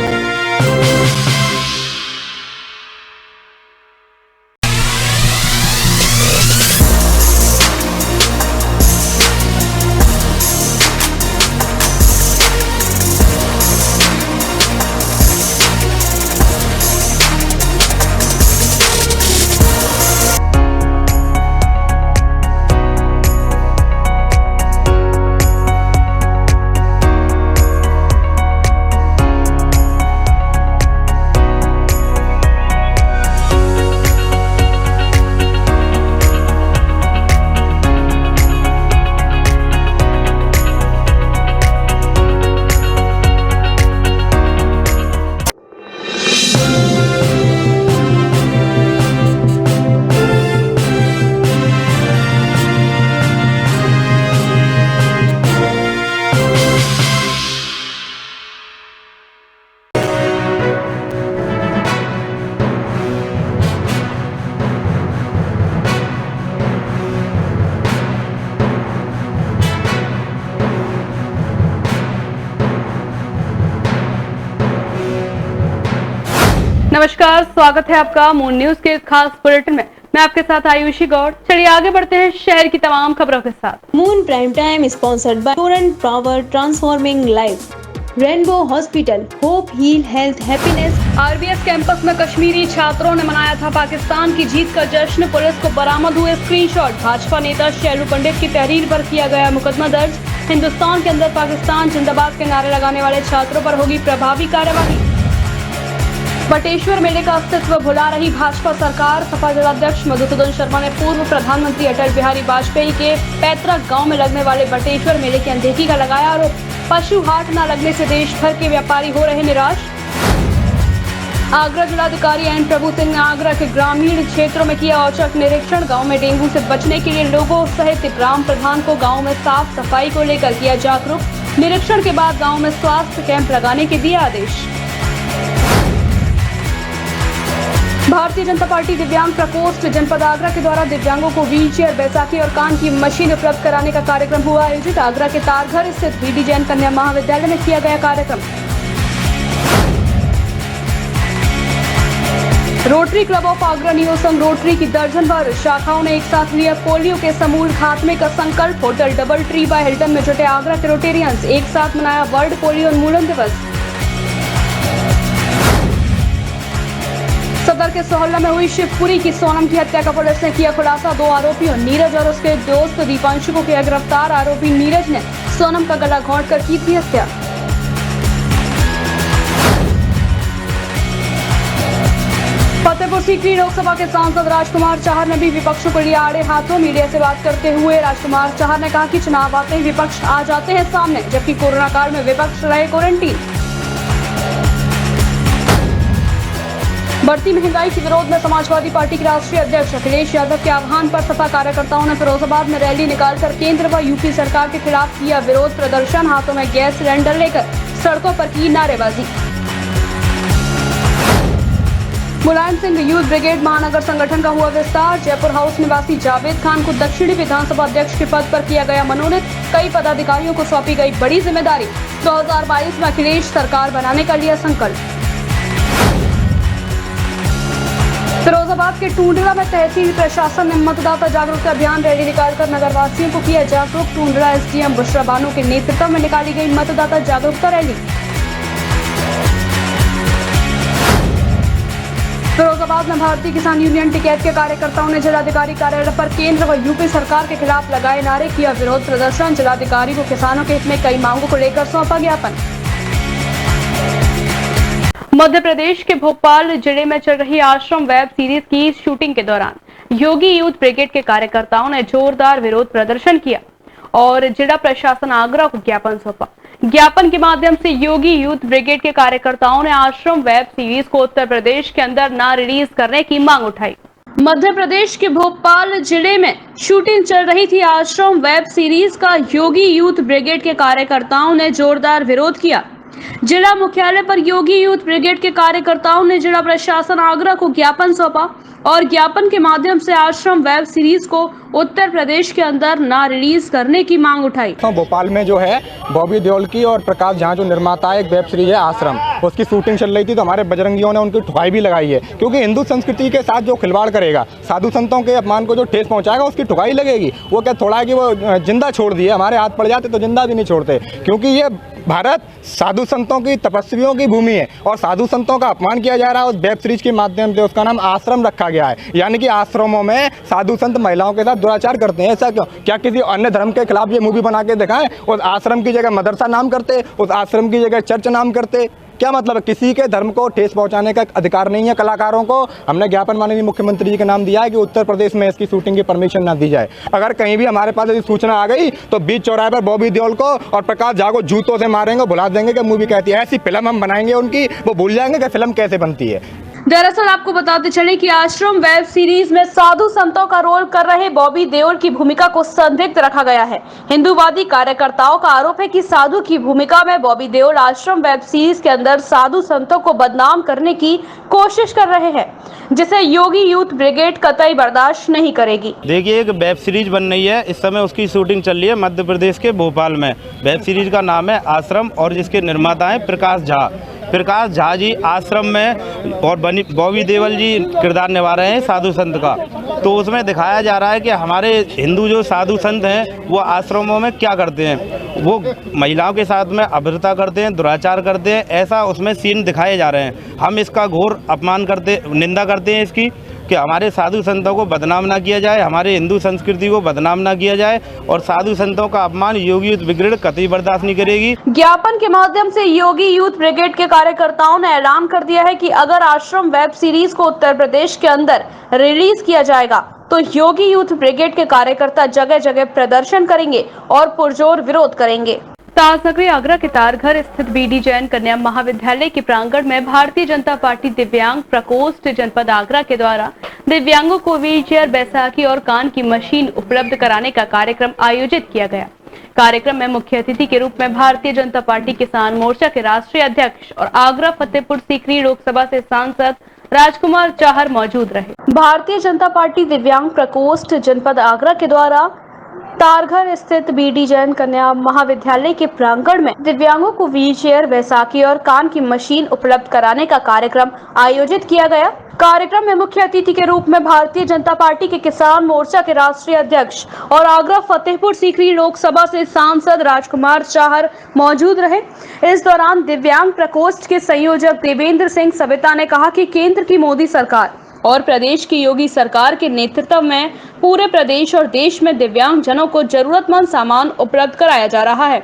A: नमस्कार, स्वागत है आपका मून न्यूज के खास बुलेटिन में। मैं आपके साथ आयुषी गौड़। चलिए आगे बढ़ते हैं शहर की तमाम खबरों के साथ।
I: Moon prime time sponsored by Torrent Power, transforming life, Rainbow Hospital, hope heal health happiness.
A: RBS campus में कश्मीरी छात्रों ने मनाया था पाकिस्तान की जीत का जश्न। पुलिस को बरामद हुए स्क्रीनशॉट। भाजपा नेता शैलू पंडित की तहरीर पर किया गया मुकदमा दर्ज। हिंदुस्तान के अंदर पाकिस्तान जिंदाबाद के नारे लगाने वाले छात्रों पर होगी प्रभावी कार्यवाही। बटेश्वर मेले का अस्तित्व भुला रही भाजपा सरकार। सपा जिलाध्यक्ष मधुसूदन शर्मा ने पूर्व प्रधानमंत्री अटल बिहारी वाजपेयी के पैतृक गांव में लगने वाले बटेश्वर मेले की अनदेखी का लगाया आरोप। पशु हाट न लगने से देश भर के व्यापारी हो रहे निराश। आगरा जिलाधिकारी एन प्रभु सिंह ने आगरा के ग्रामीण क्षेत्रों में किया औचक निरीक्षण। गांव में डेंगू से बचने के लिए लोगों सहित ग्राम प्रधान को गांव में साफ सफाई को लेकर किया जागरूक। निरीक्षण के बाद गांव में स्वास्थ्य कैंप लगाने के दिए आदेश। भारतीय जनता पार्टी दिव्यांग प्रकोष्ठ जनपद आगरा के द्वारा दिव्यांगों को व्हीलचेयर, बैसाखी और कान की मशीन उपलब्ध कराने का कार्यक्रम हुआ आयोजित। आगरा के तारघर स्थित बीडी जैन कन्या महाविद्यालय में किया गया कार्यक्रम। Rotary Club of Agra neo संघ रोटरी की दर्जन भर शाखाओं ने एक साथ लिया पोलियो के समूल खात्मे का संकल्प। Hotel double tree by Hilton में जुटे आगरा के रोटेरियंस, एक साथ मनाया वर्ल्ड पोलियो उन्मूलन दिवस। सदर के सोहल्ला में हुई शिवपुरी की सोनम की हत्या का पुलिस ने किया खुलासा। 2 आरोपियों नीरज और उसके दोस्त दीपांशु को किया गिरफ्तार। आरोपी नीरज ने सोनम का गला घोंटकर की थी हत्या। फतेहपुर सीकरी लोकसभा के सांसद राजकुमार चाहर ने भी विपक्ष को लिया आड़े हाथों। मीडिया से बात करते हुए राजकुमार चाहर ने कहा कि चुनाव आते ही विपक्ष आ जाते हैं सामने, जबकि कोरोना काल में विपक्ष रहे क्वारंटीन। बढ़ती महंगाई के विरोध में समाजवादी पार्टी के राष्ट्रीय अध्यक्ष अखिलेश यादव के आह्वान पर सपा कार्यकर्ताओं ने फिरोजाबाद में रैली निकालकर केंद्र व यूपी सरकार के खिलाफ किया विरोध प्रदर्शन। हाथों में गैस सिलेंडर लेकर सड़कों पर की नारेबाजी। मुलायम सिंह यूथ ब्रिगेड महानगर संगठन का हुआ विस्तार। जयपुर हाउस निवासी जावेद खान को दक्षिणी विधानसभा अध्यक्ष के पद पर किया गया मनोनीत। कई पदाधिकारियों को सौंपी गई बड़ी जिम्मेदारी। 2022 में अखिलेश सरकार बनाने का लिया संकल्प। फिरोजाबाद फिरोजाबाद के टूंडला में तहसील प्रशासन ने मतदाता जागरूकता अभियान रैली निकालकर नगरवासियों को किया जागरूक। टूंडला एसडीएम बुशरा बानो के नेतृत्व में निकाली गई मतदाता जागरूकता रैली। फिरोजाबाद में भारतीय किसान यूनियन टिकैत के कार्यकर्ताओं ने जिलाधिकारी कार्यालय पर केंद्र व यूपी सरकार के खिलाफ लगाए नारे, किया विरोध प्रदर्शन। जिलाधिकारी को किसानों के हित में कई मांगों को लेकर सौंपा ज्ञापन। मध्य प्रदेश के भोपाल जिले में चल रही आश्रम वेब सीरीज की शूटिंग के दौरान योगी यूथ ब्रिगेड के कार्यकर्ताओं ने जोरदार विरोध प्रदर्शन किया और जिला प्रशासन आगरा को ज्ञापन सौंपा। ज्ञापन के माध्यम से योगी यूथ ब्रिगेड के कार्यकर्ताओं ने आश्रम वेब सीरीज को उत्तर प्रदेश के अंदर न रिलीज करने की मांग उठाई। मध्य प्रदेश के भोपाल जिले में शूटिंग चल रही थी आश्रम वेब सीरीज का योगी यूथ ब्रिगेड के कार्यकर्ताओं ने जोरदार विरोध किया। जिला मुख्यालय पर योगी यूथ ब्रिगेड के कार्यकर्ताओं ने जिला प्रशासन आगरा को ज्ञापन सौंपा और ज्ञापन के माध्यम से आश्रम वेब सीरीज को उत्तर प्रदेश के अंदर ना रिलीज करने की मांग उठाई।
H: भोपाल में जो है बॉबी देओल की और प्रकाश झा जो निर्माता है, एक वेब सीरीज है आश्रम, उसकी शूटिंग चल रही थी तो हमारे बजरंगियों ने उनकी ठुकाई भी लगाई है, क्योंकि हिंदू संस्कृति के साथ जो खिलवाड़ करेगा, साधु संतों के अपमान को जो ठेस पहुंचाएगा उसकी ठुकाई लगेगी। वो क्या थोड़ा है कि वो जिंदा छोड़ दिए, हमारे हाथ पड़ जाते तो जिंदा भी नहीं छोड़ते, क्योंकि ये भारत साधु संतों की तपस्वियों की भूमि है और साधु संतों का अपमान किया जा रहा है उस वेब सीरीज के माध्यम से। उसका नाम आश्रम रखा गया है, यानी कि आश्रमों में साधु संत महिलाओं के साथ दुराचार करते हैं। ऐसा क्यों? क्या किसी अन्य धर्म के खिलाफ ये मूवी बना के दिखाएं? उस आश्रम की जगह मदरसा नाम करते, उस आश्रम की जगह चर्च नाम करते, क्या मतलब है? किसी के धर्म को ठेस पहुंचाने का अधिकार नहीं है कलाकारों को। हमने ज्ञापन माननीय मुख्यमंत्री जी का नाम दिया है कि उत्तर प्रदेश में इसकी शूटिंग की परमिशन ना दी जाए। अगर कहीं भी हमारे पास ऐसी सूचना आ गई तो बीच चौराहे पर बॉबी देओल को और प्रकाश झा को जूतों से मारेंगे, भुला देंगे कि मूवी कहती है। ऐसी फिल्म हम बनाएंगे उनकी, वो भूल जाएंगे कि फिल्म कैसे बनती है।
A: दरअसल आपको बताते चले कि आश्रम वेब सीरीज में साधु संतों का रोल कर रहे बॉबी देओल की भूमिका को संदिग्ध रखा गया है। हिंदूवादी कार्यकर्ताओं का आरोप है कि साधु की भूमिका में बॉबी देओल आश्रम वेब सीरीज के अंदर साधु संतों को बदनाम करने की कोशिश कर रहे हैं, जिसे योगी यूथ ब्रिगेड कतई बर्दाश्त नहीं करेगी।
K: देखिए, एक वेब सीरीज बन रही है, इस समय उसकी शूटिंग चल रही है मध्य प्रदेश के भोपाल में। वेब सीरीज का नाम है आश्रम और जिसके निर्माता हैं प्रकाश झा। प्रकाश झा जी आश्रम में और बॉबी देओल जी किरदार निभा रहे हैं साधु संत का। तो उसमें दिखाया जा रहा है कि हमारे हिंदू जो साधु संत हैं वो आश्रमों में क्या करते हैं, वो महिलाओं के साथ में अभद्रता करते हैं, दुराचार करते हैं, ऐसा उसमें सीन दिखाए जा रहे हैं। हम इसका घोर अपमान करते, निंदा करते हैं इसकी, कि हमारे साधु संतों को बदनाम ना किया जाए, हमारे हिंदू संस्कृति को बदनाम ना किया जाए और साधु संतों का अपमान योगी यूथ ब्रिगेड कतई बर्दाश्त नहीं करेगी।
A: ज्ञापन के माध्यम से योगी यूथ ब्रिगेड के कार्यकर्ताओं ने ऐलान कर दिया है कि अगर आश्रम वेब सीरीज को उत्तर प्रदेश के अंदर रिलीज किया जाएगा तो योगी यूथ ब्रिगेड के कार्यकर्ता जगह जगह प्रदर्शन करेंगे और पुरजोर विरोध करेंगे। ताजनगरी आगरा के तारघर स्थित बीडी जैन कन्या महाविद्यालय के प्रांगण में भारतीय जनता पार्टी दिव्यांग प्रकोष्ठ जनपद आगरा के द्वारा दिव्यांगों को व्हीलचेयर, बैसाखी और कान की मशीन उपलब्ध कराने का कार्यक्रम आयोजित किया गया। कार्यक्रम में मुख्य अतिथि के रूप में भारतीय जनता पार्टी किसान मोर्चा के राष्ट्रीय अध्यक्ष और आगरा फतेहपुर सीकरी लोकसभा से सांसद राजकुमार चाहर मौजूद रहे। भारतीय जनता पार्टी दिव्यांग प्रकोष्ठ जनपद आगरा के द्वारा तारघर स्थित बीडी जैन कन्या महाविद्यालय के प्रांगण में दिव्यांगों को व्हीलचेयर, बैसाखी और कान की मशीन उपलब्ध कराने का कार्यक्रम आयोजित किया गया। कार्यक्रम में मुख्य अतिथि के रूप में भारतीय जनता पार्टी के किसान मोर्चा के राष्ट्रीय अध्यक्ष और आगरा फतेहपुर सीकरी लोकसभा से सांसद राजकुमार चाहर मौजूद रहे। इस दौरान दिव्यांग प्रकोष्ठ के संयोजक देवेंद्र सिंह सविता ने कहा कि केंद्र की मोदी सरकार और प्रदेश की योगी सरकार के नेतृत्व में पूरे प्रदेश और देश में दिव्यांग जनों को जरूरतमंद सामान उपलब्ध कराया जा रहा है।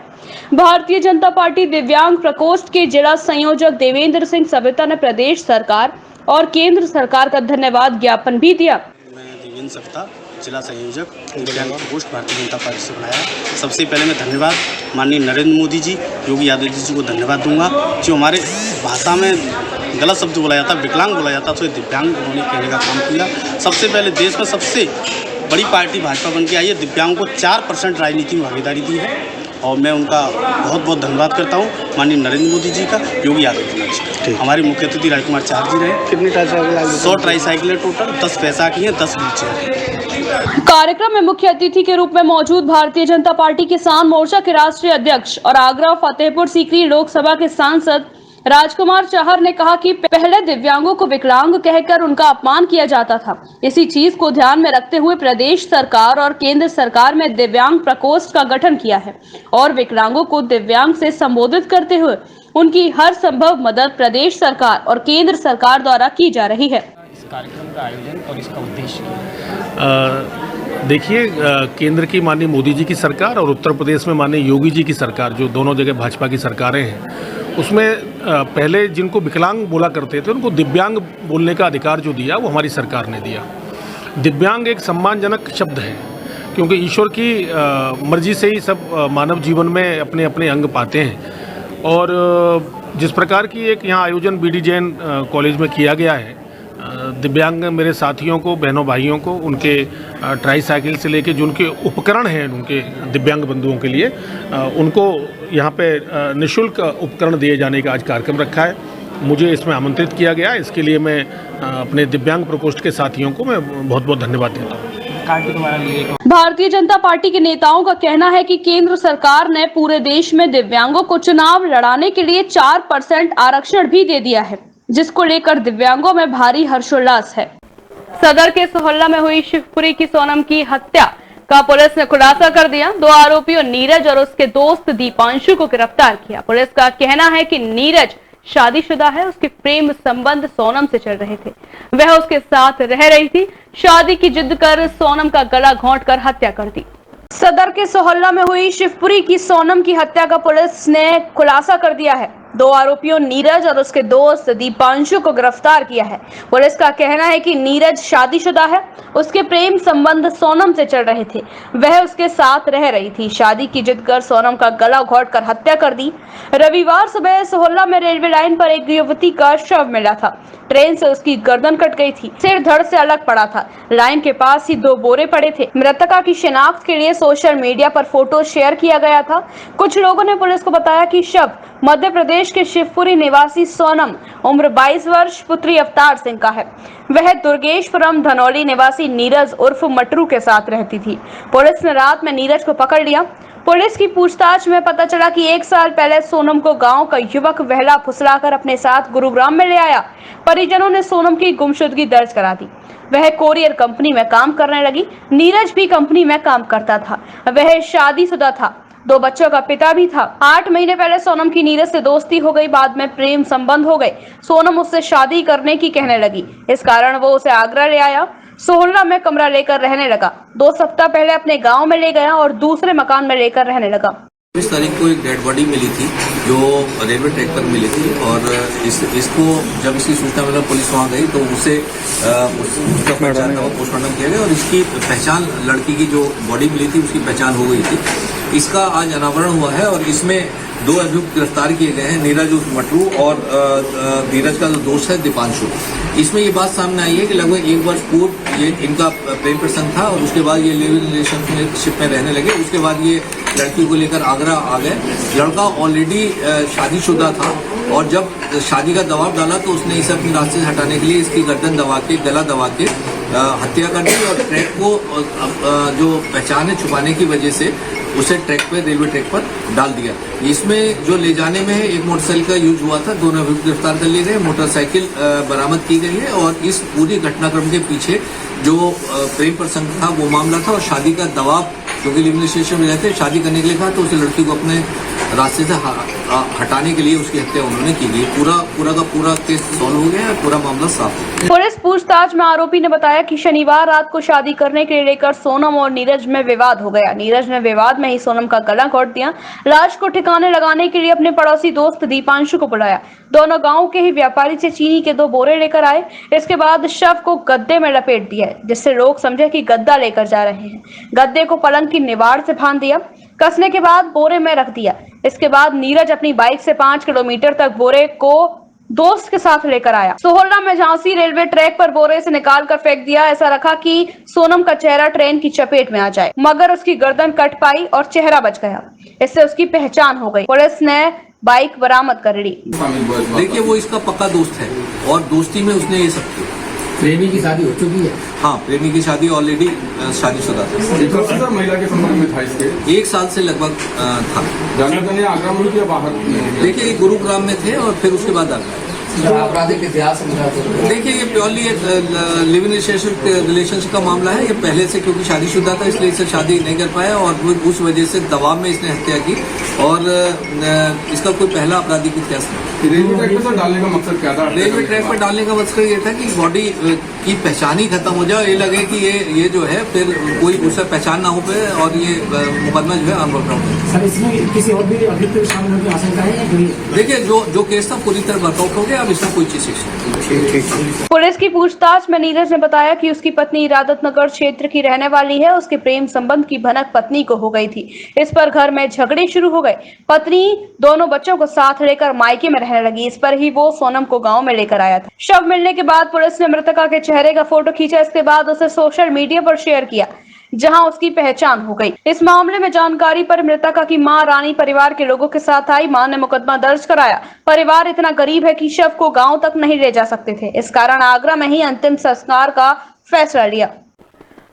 A: भारतीय जनता पार्टी दिव्यांग प्रकोष्ठ के जिला संयोजक देवेंद्र सिंह सविता ने प्रदेश सरकार और केंद्र सरकार का धन्यवाद ज्ञापन भी दिया।
L: मैं देवेंद्र सविता, जिला संयोजक दिव्यांग प्रकोष्ठ भारतीय जनता पार्टी से बनाया। सबसे पहले मैं धन्यवाद माननीय नरेंद्र मोदी जी, योगी आदित्यनाथ जी को धन्यवाद दूंगा, जो हमारे भाषा में गलत शब्द बोला जाता, विकलांग बोला जाता, तो दिव्यांग उन्होंने कहने का काम किया। सबसे पहले देश में सबसे बड़ी पार्टी भाजपा बन के आई है, दिव्यांगों को 4% राजनीति में भागीदारी दी है और मैं उनका बहुत बहुत धन्यवाद करता हूँ माननीय नरेंद्र मोदी जी का, योगी आदित्यनाथ जी। हमारे मुख्य अतिथि राजकुमार चाहर जी रहे। कितनी ट्राईसाइकिल? 100 ट्राईसाइकिल टोटल, 10 बैसाखी हैं, 10 व्हीलचेयर।
A: कार्यक्रम में मुख्य अतिथि के रूप में मौजूद भारतीय जनता पार्टी किसान मोर्चा के राष्ट्रीय अध्यक्ष और आगरा फतेहपुर सीकरी लोकसभा के सांसद राजकुमार चाहर ने कहा कि पहले दिव्यांगों को विकलांग कहकर उनका अपमान किया जाता था। इसी चीज को ध्यान में रखते हुए प्रदेश सरकार और केंद्र सरकार में दिव्यांग प्रकोष्ठ का गठन किया है और विकलांगों को दिव्यांग से संबोधित करते हुए उनकी हर संभव मदद प्रदेश सरकार और केंद्र सरकार द्वारा की जा रही है।
M: इस कार्यक्रम का आयोजन और इसका उद्देश्य देखिए, केंद्र की माननीय मोदी जी की सरकार और उत्तर प्रदेश में माननीय योगी जी की सरकार, जो दोनों जगह भाजपा की सरकारें हैं, उसमें पहले जिनको विकलांग बोला करते थे उनको दिव्यांग बोलने का अधिकार जो दिया वो हमारी सरकार ने दिया। दिव्यांग एक सम्मानजनक शब्द है क्योंकि ईश्वर की मर्जी से ही सब मानव जीवन में अपने अपने अंग पाते हैं। और जिस प्रकार की एक यहाँ आयोजन BD जैन कॉलेज में किया गया है, दिव्यांग मेरे साथियों को, बहनों भाइयों को, उनके ट्राईसाइकिल से लेके जो उनके उपकरण हैं उनके दिव्यांग बंधुओं के लिए, उनको यहाँ पे निःशुल्क उपकरण दिए जाने का आज कार्यक्रम रखा है। मुझे इसमें आमंत्रित किया गया, इसके लिए मैं अपने दिव्यांग प्रकोष्ठ के साथियों को मैं बहुत बहुत धन्यवाद देता हूँ।
A: भारतीय जनता पार्टी के नेताओं का कहना है कि केंद्र सरकार ने पूरे देश में दिव्यांगों को चुनाव लड़ाने के लिए 4% आरक्षण भी दे दिया है, जिसको लेकर दिव्यांगों में भारी हर्षोल्लास है। सदर के सोहल्ला में हुई शिवपुरी की सोनम की हत्या का पुलिस ने खुलासा कर दिया। 2 आरोपियों नीरज और उसके दोस्त दीपांशु को गिरफ्तार किया। पुलिस का कहना है कि नीरज शादीशुदा है, उसके प्रेम संबंध सोनम से चल रहे थे, वह उसके साथ रह रही थी। शादी की जिद कर सोनम का गला घोंटकर हत्या कर दी। सदर के सोहल्ला में हुई शिवपुरी की सोनम की हत्या का पुलिस ने खुलासा कर दिया है। 2 आरोपियों नीरज और उसके दोस्त दीपांशु को गिरफ्तार किया है। पुलिस का कहना है कि नीरज शादीशुदा है, उसके प्रेम संबंध सोनम से चल रहे थे, वह उसके साथ रह रही थी। शादी की जिद कर सोनम का गला घोंटकर हत्या कर दी। रविवार सुबह सोहल्ला में रेलवे लाइन पर एक युवती का शव मिला था। ट्रेन से उसकी गर्दन कट गई थी, सिर धड़ से अलग पड़ा था। लाइन के पास ही 2 बोरे पड़े थे। मृतका की शिनाख्त के लिए सोशल मीडिया पर फोटो शेयर किया गया था। कुछ लोगों ने पुलिस को बताया कि शव मध्य प्रदेश के शिवपुरी निवासी सोनम, उम्र 22 वर्ष, पुत्री अवतार सिंह का है। वह दुर्गेशपुरम धनौली निवासी नीरज उर्फ मटरू के साथ रहती थी। पुलिस ने रात में नीरज को पकड़ लिया। पुलिस की पूछताछ में पता चला कि 1 साल पहले सोनम को गांव का युवक वहला फुसलाकर अपने साथ गुरुग्राम में ले आया। परिजनों ने सोनम की गुमशुदगी दर्ज करा दी। वह कोरियर कंपनी में काम करने लगी। नीरज भी कंपनी में काम करता था। वह शादीशुदा था, 2 बच्चों का पिता भी था। 8 महीने पहले सोनम की नीरज से दोस्ती हो गई, बाद में प्रेम संबंध हो गए। सोनम उससे शादी करने की कहने लगी, इस कारण वो उसे आगरा ले आया। सोहल्ला में कमरा लेकर रहने लगा। 2 सप्ताह पहले अपने गांव में ले गया और दूसरे मकान में लेकर रहने लगा।
N: 20 तारीख को एक डेड बॉडी मिली थी जो रेलवे ट्रैक पर मिली थी और इसको जब इसकी सूचना मिला पुलिस वहाँ गई तो उसका पहचान पोस्टमार्टम किया गया और इसकी पहचान, लड़की की जो बॉडी मिली थी उसकी पहचान हो गई थी। इसका आज अनावरण हुआ है और इसमें 2 अभियुक्त गिरफ्तार किए गए हैं, नीरज उर्फ मटरू और नीरज का जो दोस्त है दीपांशु। इसमें ये बात सामने आई है कि लगभग 1 वर्ष पूर्व ये इनका प्रेम प्रसंग था और उसके बाद ये लिविंग रिलेशनशिप में रहने लगे। उसके बाद ये लड़की को लेकर आगरा आ गए। लड़का ऑलरेडी शादीशुदा था और जब शादी का दबाव डाला तो उसने इसे अपने रास्ते से हटाने के लिए इसकी गर्दन दबा के, गला दबा के हत्या कर दी और ट्रैक को जो पहचान है छुपाने की वजह से उसे ट्रैक पे, रेलवे ट्रैक पर डाल दिया। इसमें जो ले जाने में है एक मोटरसाइकिल का यूज हुआ था। 2 अभियुक्त गिरफ्तार कर लिए गए, मोटरसाइकिल बरामद की गई है और इस पूरी घटनाक्रम के पीछे जो प्रेम प्रसंग था वो मामला था और शादी का दबाव, क्योंकि लिविंग रिलेशनशिप में रहते शादी करने के लिए कहा तो उसे लड़की को अपने रास्ते से हटाने के लिए उसकी हत्या उन्होंने की गई। पूरा का पूरा केस सॉल्व हो गया है, पूरा मामला साफ है।
A: पुलिस पूछताछ में आरोपी ने बताया कि शनिवार रात को शादी करने के लिए लेकर सोनम और नीरज में विवाद हो गया। नीरज ने विवाद में ही सोनम का गला घोंट दिया। लाश को ठिकाने लगाने के लिए अपने पड़ोसी दोस्त दीपांशु को बुलाया। दोनों गांव के ही व्यापारी से चीनी के 2 बोरे लेकर आए। इसके बाद शव को गद्दे में लपेट दिया, जिससे लोग समझे कि गद्दा लेकर जा रहे हैं। गद्दे को पलंग की निवाड़ से बांध दिया। कसने के बाद बोरे में रख दिया। इसके बाद नीरज अपनी बाइक से 5 किलोमीटर तक बोरे को दोस्त के साथ लेकर आया। सोहल्ला में झांसी रेलवे ट्रैक पर बोरे से निकाल कर फेंक दिया। ऐसा रखा कि सोनम का चेहरा ट्रेन की चपेट में आ जाए, मगर उसकी गर्दन कट पाई और चेहरा बच गया। इससे उसकी पहचान हो गई। पुलिस ने बाइक बरामद कर ली।
N: देखिए वो इसका पक्का दोस्त है और दोस्ती में उसने ये सब किया।
O: प्रेमी की शादी हो चुकी है?
N: हाँ, प्रेमी की शादी ऑलरेडी शादीशुदा था।
O: महिला के संबंध में था इसके
N: 1 साल से लगभग था।
O: जाना आगरा मुल्क या बाहर?
N: देखिए, ये गुरुग्राम में थे और फिर उसके बाद आगरा।
O: आपराधिक इतिहास
N: देखिए, ये प्योरली एक लिव इन रिलेशनशिप का मामला है। ये पहले से क्योंकि शादीशुदा था इसलिए इससे शादी नहीं कर पाया और उस वजह से दबाव में इसने हत्या की और इसका कोई पहला आपराधिक इतिहास नहीं।
O: रेलवे ट्रैक पर डालने का मकसद क्या था?
N: रेलवे ट्रैक पर डालने का मकसद ये था कि बॉडी की पहचान ही खत्म हो जाए, ये लगे कि ये जो है फिर कोई उससे पहचान ना हो पाए और ये मुकदमा जो है अनवर्क है।
O: सर, इसमें किसी और भी अभियुक्त शामिल होने की आशंका है?
N: देखिए, जो केस था पूरी तरह वर्कआउट हो गया, अब इसमें कोई चीज
A: पुलिस की पूछताछ में नीरज ने बताया कि उसकी पत्नी इरादत नगर क्षेत्र की रहने वाली है। उसके प्रेम संबंध की भनक पत्नी को हो गई थी। इस पर घर में झगड़े शुरू हो गए। पत्नी दोनों बच्चों को साथ लेकर मायके में रहने लगी। इस पर ही वो सोनम को गांव में लेकर आया था। शव मिलने के बाद पुलिस ने मृतका के चेहरे का फोटो खींचा। इसके बाद उसे सोशल मीडिया पर शेयर किया, जहां उसकी पहचान हो गई। इस मामले में जानकारी पर मृतका की मां रानी परिवार के लोगों के साथ आई। मां ने मुकदमा दर्ज कराया। परिवार इतना गरीब है कि शव को गांव तक नहीं ले जा सकते थे। इस कारण आगरा में ही अंतिम संस्कार का फैसला लिया।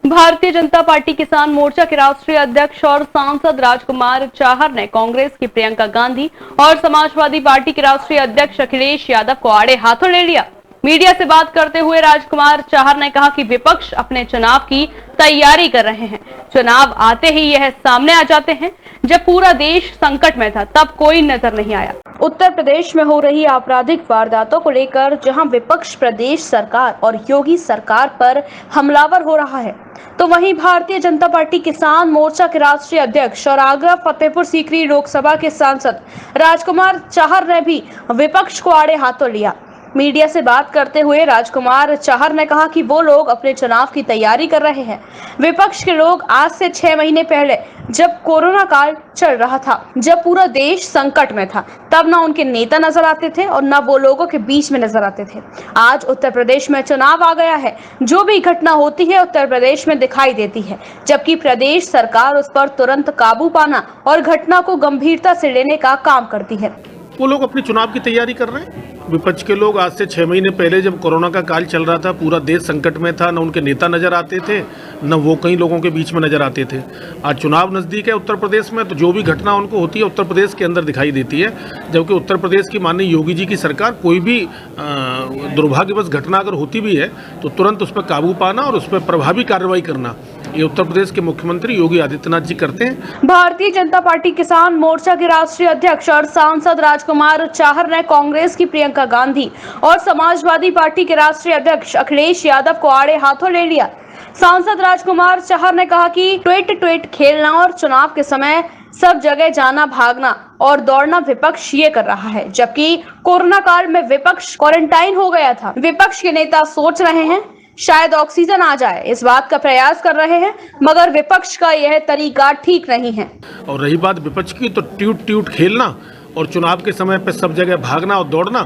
A: भारतीय जनता पार्टी किसान मोर्चा के राष्ट्रीय अध्यक्ष और सांसद राजकुमार चाहर ने कांग्रेस की प्रियंका गांधी और समाजवादी पार्टी के राष्ट्रीय अध्यक्ष अखिलेश यादव को आड़े हाथों ले लिया। मीडिया से बात करते हुए राजकुमार चाहर ने कहा कि विपक्ष अपने चुनाव की तैयारी कर रहे हैं। चुनाव आते ही यह सामने आ जाते हैं। जब पूरा देश संकट में था तब कोई नजर नहीं आया। उत्तर प्रदेश में हो रही आपराधिक वारदातों को लेकर जहां विपक्ष प्रदेश सरकार और योगी सरकार पर हमलावर हो रहा है, तो वहीं भारतीय जनता पार्टी किसान मोर्चा के राष्ट्रीय अध्यक्ष और आगरा फतेहपुर सीकरी लोकसभा के सांसद राजकुमार चाहर ने भी विपक्ष को आड़े हाथों लिया। मीडिया से बात करते हुए राजकुमार चाहर ने कहा कि वो लोग अपने चुनाव की तैयारी कर रहे हैं। विपक्ष के लोग आज से 6 महीने पहले जब कोरोना काल चल रहा था, जब पूरा देश संकट में था, तब ना उनके नेता नजर आते थे और ना वो लोगों के बीच में नजर आते थे। आज उत्तर प्रदेश में चुनाव आ गया है। जो भी घटना होती है उत्तर प्रदेश में दिखाई देती है, जबकि प्रदेश सरकार उस पर तुरंत काबू पाना और घटना को गंभीरता से लेने का काम करती है।
M: वो लोग अपनी चुनाव की तैयारी कर रहे हैं। विपक्ष के लोग आज से 6 महीने पहले जब कोरोना का काल चल रहा था, पूरा देश संकट में था, न उनके नेता नजर आते थे, न वो कई लोगों के बीच में नजर आते थे। आज चुनाव नज़दीक है उत्तर प्रदेश में, तो जो भी घटना उनको होती है उत्तर प्रदेश के अंदर दिखाई देती है। जबकि उत्तर प्रदेश की माननीय योगी जी की सरकार कोई भी दुर्भाग्यवश घटना अगर होती भी है तो तुरंत उस पर काबू पाना और उस पर प्रभावी कार्रवाई करना, ये उत्तर प्रदेश के मुख्यमंत्री योगी आदित्यनाथ जी करते हैं।
A: भारतीय जनता पार्टी किसान मोर्चा के राष्ट्रीय अध्यक्ष और सांसद राजकुमार चाहर ने कांग्रेस की प्रियंका गांधी और समाजवादी पार्टी के राष्ट्रीय अध्यक्ष अखिलेश यादव को आड़े हाथों ले लिया। सांसद राजकुमार चाहर ने कहा कि ट्वीट खेलना और चुनाव के समय सब जगह जाना, भागना और दौड़ना विपक्ष ये कर रहा है, जबकि कोरोना काल में विपक्ष क्वारंटाइन हो गया था। विपक्ष के नेता सोच रहे हैं शायद ऑक्सीजन आ जाए, इस बात का प्रयास कर रहे हैं, मगर विपक्ष का यह तरीका ठीक नहीं है।
M: और रही बात विपक्ष की, तो ट्यूट खेलना और चुनाव के समय पे सब जगह भागना और दौड़ना,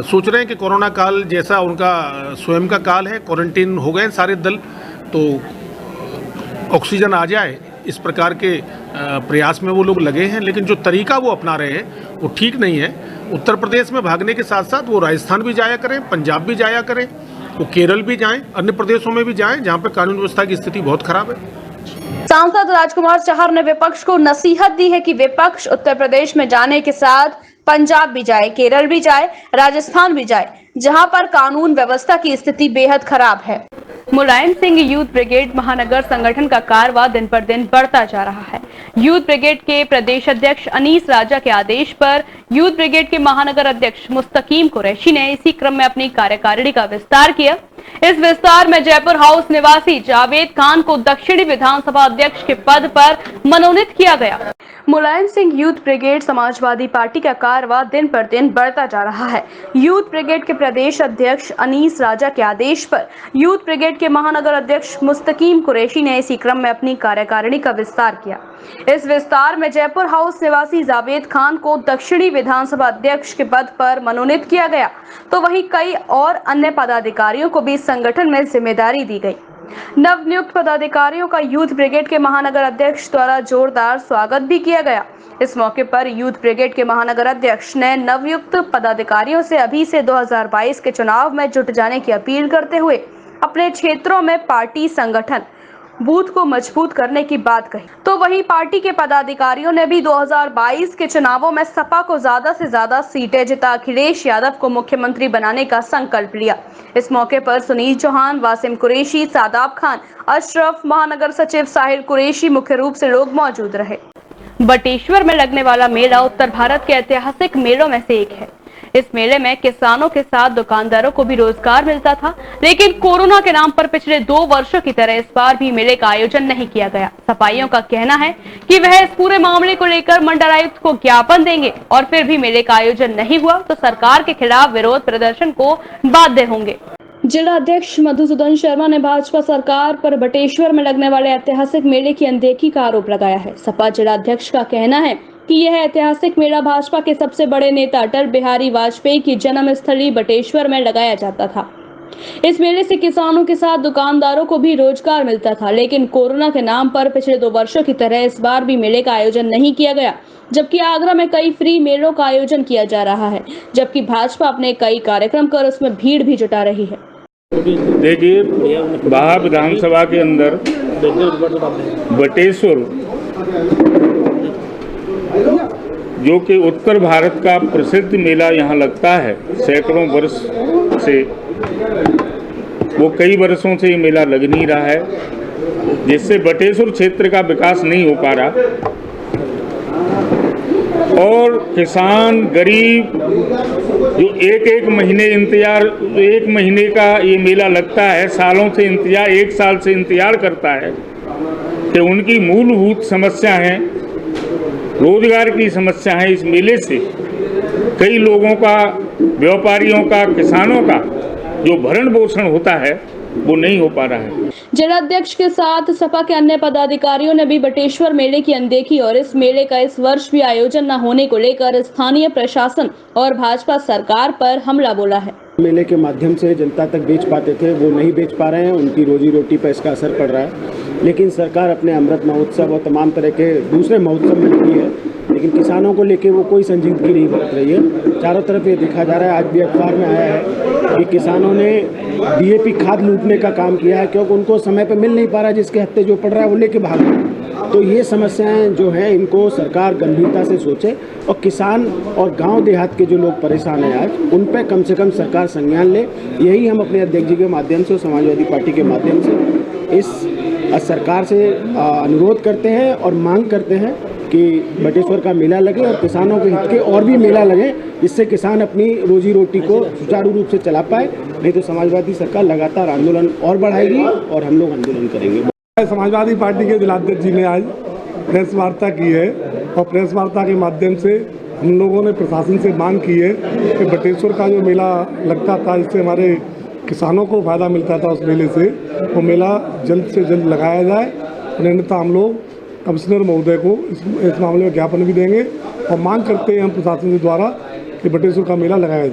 M: सोच रहे हैं कि कोरोना काल जैसा उनका स्वयं का काल है, क्वारंटीन हो गए सारे दल, तो ऑक्सीजन आ जाए, इस प्रकार के प्रयास में वो लोग लगे हैं। लेकिन जो तरीका वो अपना रहे हैं वो ठीक नहीं है। उत्तर प्रदेश में भागने के साथ साथ वो राजस्थान भी जाया करें, पंजाब भी जाया करें, वो केरल भी जाएं, अन्य प्रदेशों में भी जाएं जहां पर कानून व्यवस्था की स्थिति बहुत खराब है।
A: सांसद राजकुमार चाहर ने विपक्ष को नसीहत दी है कि विपक्ष उत्तर प्रदेश में जाने के साथ पंजाब भी जाए, केरल भी जाए, राजस्थान भी जाए, जहां पर कानून व्यवस्था की स्थिति बेहद खराब है। मुलायम सिंह यूथ ब्रिगेड महानगर संगठन का कारवा दिन पर दिन बढ़ता जा रहा है। यूथ ब्रिगेड के प्रदेश अध्यक्ष अनीस राजा के आदेश पर यूथ ब्रिगेड के महानगर अध्यक्ष मुस्तकीम कुरैशी ने इसी क्रम में अपनी कार्यकारिणी का विस्तार किया। इस विस्तार में जयपुर हाउस निवासी जावेद खान को दक्षिणी विधानसभा अध्यक्ष के पद पर मनोनीत किया गया। Mulayam Singh youth brigade Samajwadi Party का कारवा दिन पर दिन बढ़ता जा रहा है। यूथ ब्रिगेड के प्रदेश अध्यक्ष अनीस राजा के आदेश पर यूथ ब्रिगेड के महानगर अध्यक्ष मुस्तकीम कुरैशी ने इसी क्रम में अपनी कार्यकारिणी का विस्तार किया। इस विस्तार में जयपुर हाउस निवासी जावेद खान को दक्षिणी विधानसभा अध्यक्ष के पद पर मनोनीत किया गया, तो वहीं कई और अन्य पदाधिकारियों को भी संगठन में जिम्मेदारी दी गई। नवनियुक्त पदाधिकारियों का यूथ ब्रिगेड के महानगर अध्यक्ष द्वारा जोरदार स्वागत भी किया गया। इस मौके पर यूथ ब्रिगेड के महानगर अध्यक्ष ने नवनियुक्त पदाधिकारियों से अभी से 2022 के चुनाव में जुट जाने की अपील करते हुए अपने क्षेत्रों में पार्टी संगठन बूथ को मजबूत करने की बात कही। तो वहीं पार्टी के पदाधिकारियों ने भी 2022 के चुनावों में सपा को ज्यादा से ज्यादा सीटें जिता अखिलेश यादव को मुख्यमंत्री बनाने का संकल्प लिया। इस मौके पर सुनील चौहान, वासिम कुरैशी, सादाब खान, अशरफ, महानगर सचिव साहिल कुरैशी मुख्य रूप से लोग मौजूद रहे। बटेश्वर में लगने वाला मेला उत्तर भारत के ऐतिहासिक मेलों में से एक है। इस मेले में किसानों के साथ दुकानदारों को भी रोजगार मिलता था, लेकिन कोरोना के नाम पर पिछले 2 वर्षों की तरह इस बार भी मेले का आयोजन नहीं किया गया। सपाइयों का कहना है कि वह इस पूरे मामले को लेकर मंडलायुक्त को ज्ञापन देंगे और फिर भी मेले का आयोजन नहीं हुआ तो सरकार के खिलाफ विरोध प्रदर्शन को बाध्य होंगे।
B: जिला अध्यक्ष मधुसूदन शर्मा ने भाजपा सरकार पर बटेश्वर में लगने वाले ऐतिहासिक मेले की अनदेखी का आरोप लगाया है। सपा जिला अध्यक्ष का कहना है कि यह ऐतिहासिक मेला भाजपा के सबसे बड़े नेता अटल बिहारी वाजपेयी की जन्मस्थली बटेश्वर में लगाया जाता था। इस मेले से किसानों के साथ दुकानदारों को भी रोजगार मिलता था, लेकिन कोरोना के नाम पर पिछले 2 वर्षों की तरह इस बार भी मेले का आयोजन नहीं किया गया। जबकि आगरा में कई फ्री मेलों का आयोजन किया जा रहा है, जबकि भाजपा अपने कई कार्यक्रम कर उसमें भीड़ भी जुटा रही है।
Q: देखिए, बाहा विधानसभा के अंदर बटेश्वर जो कि उत्तर भारत का प्रसिद्ध मेला यहाँ लगता है, सैकड़ों वर्ष से, वो कई वर्षों से ये मेला लग नहीं रहा है, जिससे बटेश्वर क्षेत्र का विकास नहीं हो पा रहा और किसान गरीब जो एक महीने का ये मेला लगता है, सालों से इंतजार, 1 साल से इंतजार करता है कि उनकी मूलभूत समस्या है, रोजगार की समस्या है। इस मेले से कई लोगों का, व्यापारियों का, किसानों का जो भरण पोषण होता है वो नहीं हो पा रहा है।
B: जिलाध्यक्ष के साथ सपा के अन्य पदाधिकारियों ने भी बटेश्वर मेले की अनदेखी और इस मेले का इस वर्ष भी आयोजन न होने को लेकर स्थानीय प्रशासन और भाजपा सरकार पर हमला बोला है।
J: मेले के माध्यम से जनता तक बेच पाते थे, वो नहीं बेच पा रहे हैं, उनकी रोजी रोटी पर इसका असर पड़ रहा है। लेकिन सरकार अपने अमृत महोत्सव और तमाम तरह के दूसरे महोत्सव में लगी है, लेकिन किसानों को लेके वो कोई संजीदगी नहीं बरत रही है। चारों तरफ ये देखा जा रहा है, आज भी अखबार में आया है कि किसानों ने DAP खाद लूटने का काम किया है, क्योंकि उनको समय पर मिल नहीं पा रहा, जिसके हत्थे जो पड़ रहा है वो लेके भाग रहे हैं। तो ये समस्याएं जो हैं, इनको सरकार गंभीरता से सोचे और किसान और गांव देहात के जो लोग परेशान हैं आज, उन पर कम से कम सरकार संज्ञान ले। यही हम अपने अध्यक्ष जी के माध्यम से और समाजवादी पार्टी के माध्यम से इस सरकार से अनुरोध करते हैं और मांग करते हैं कि बटेश्वर का मेला लगे और किसानों के हित के और भी मेला लगे, जिससे किसान अपनी रोजी रोटी को सुचारू रूप से चला पाए। नहीं तो समाजवादी सरकार लगातार आंदोलन और बढ़ाएगी और हम लोग आंदोलन करेंगे।
R: समाजवादी पार्टी के जिलाध्यक्ष जी ने आज प्रेस वार्ता की है और प्रेस वार्ता के माध्यम से हम लोगों ने प्रशासन से मांग की है कि बटेश्वर का जो मेला लगता था, जिससे हमारे किसानों को फ़ायदा मिलता था, उस मेले से वो मेला जल्द से जल्द लगाया जाए। अन्यथा हम लोग कमिश्नर महोदय को इस मामले में ज्ञापन भी देंगे और मांग करते हैं हम प्रशासन के द्वारा कि बटेश्वर का मेला लगाया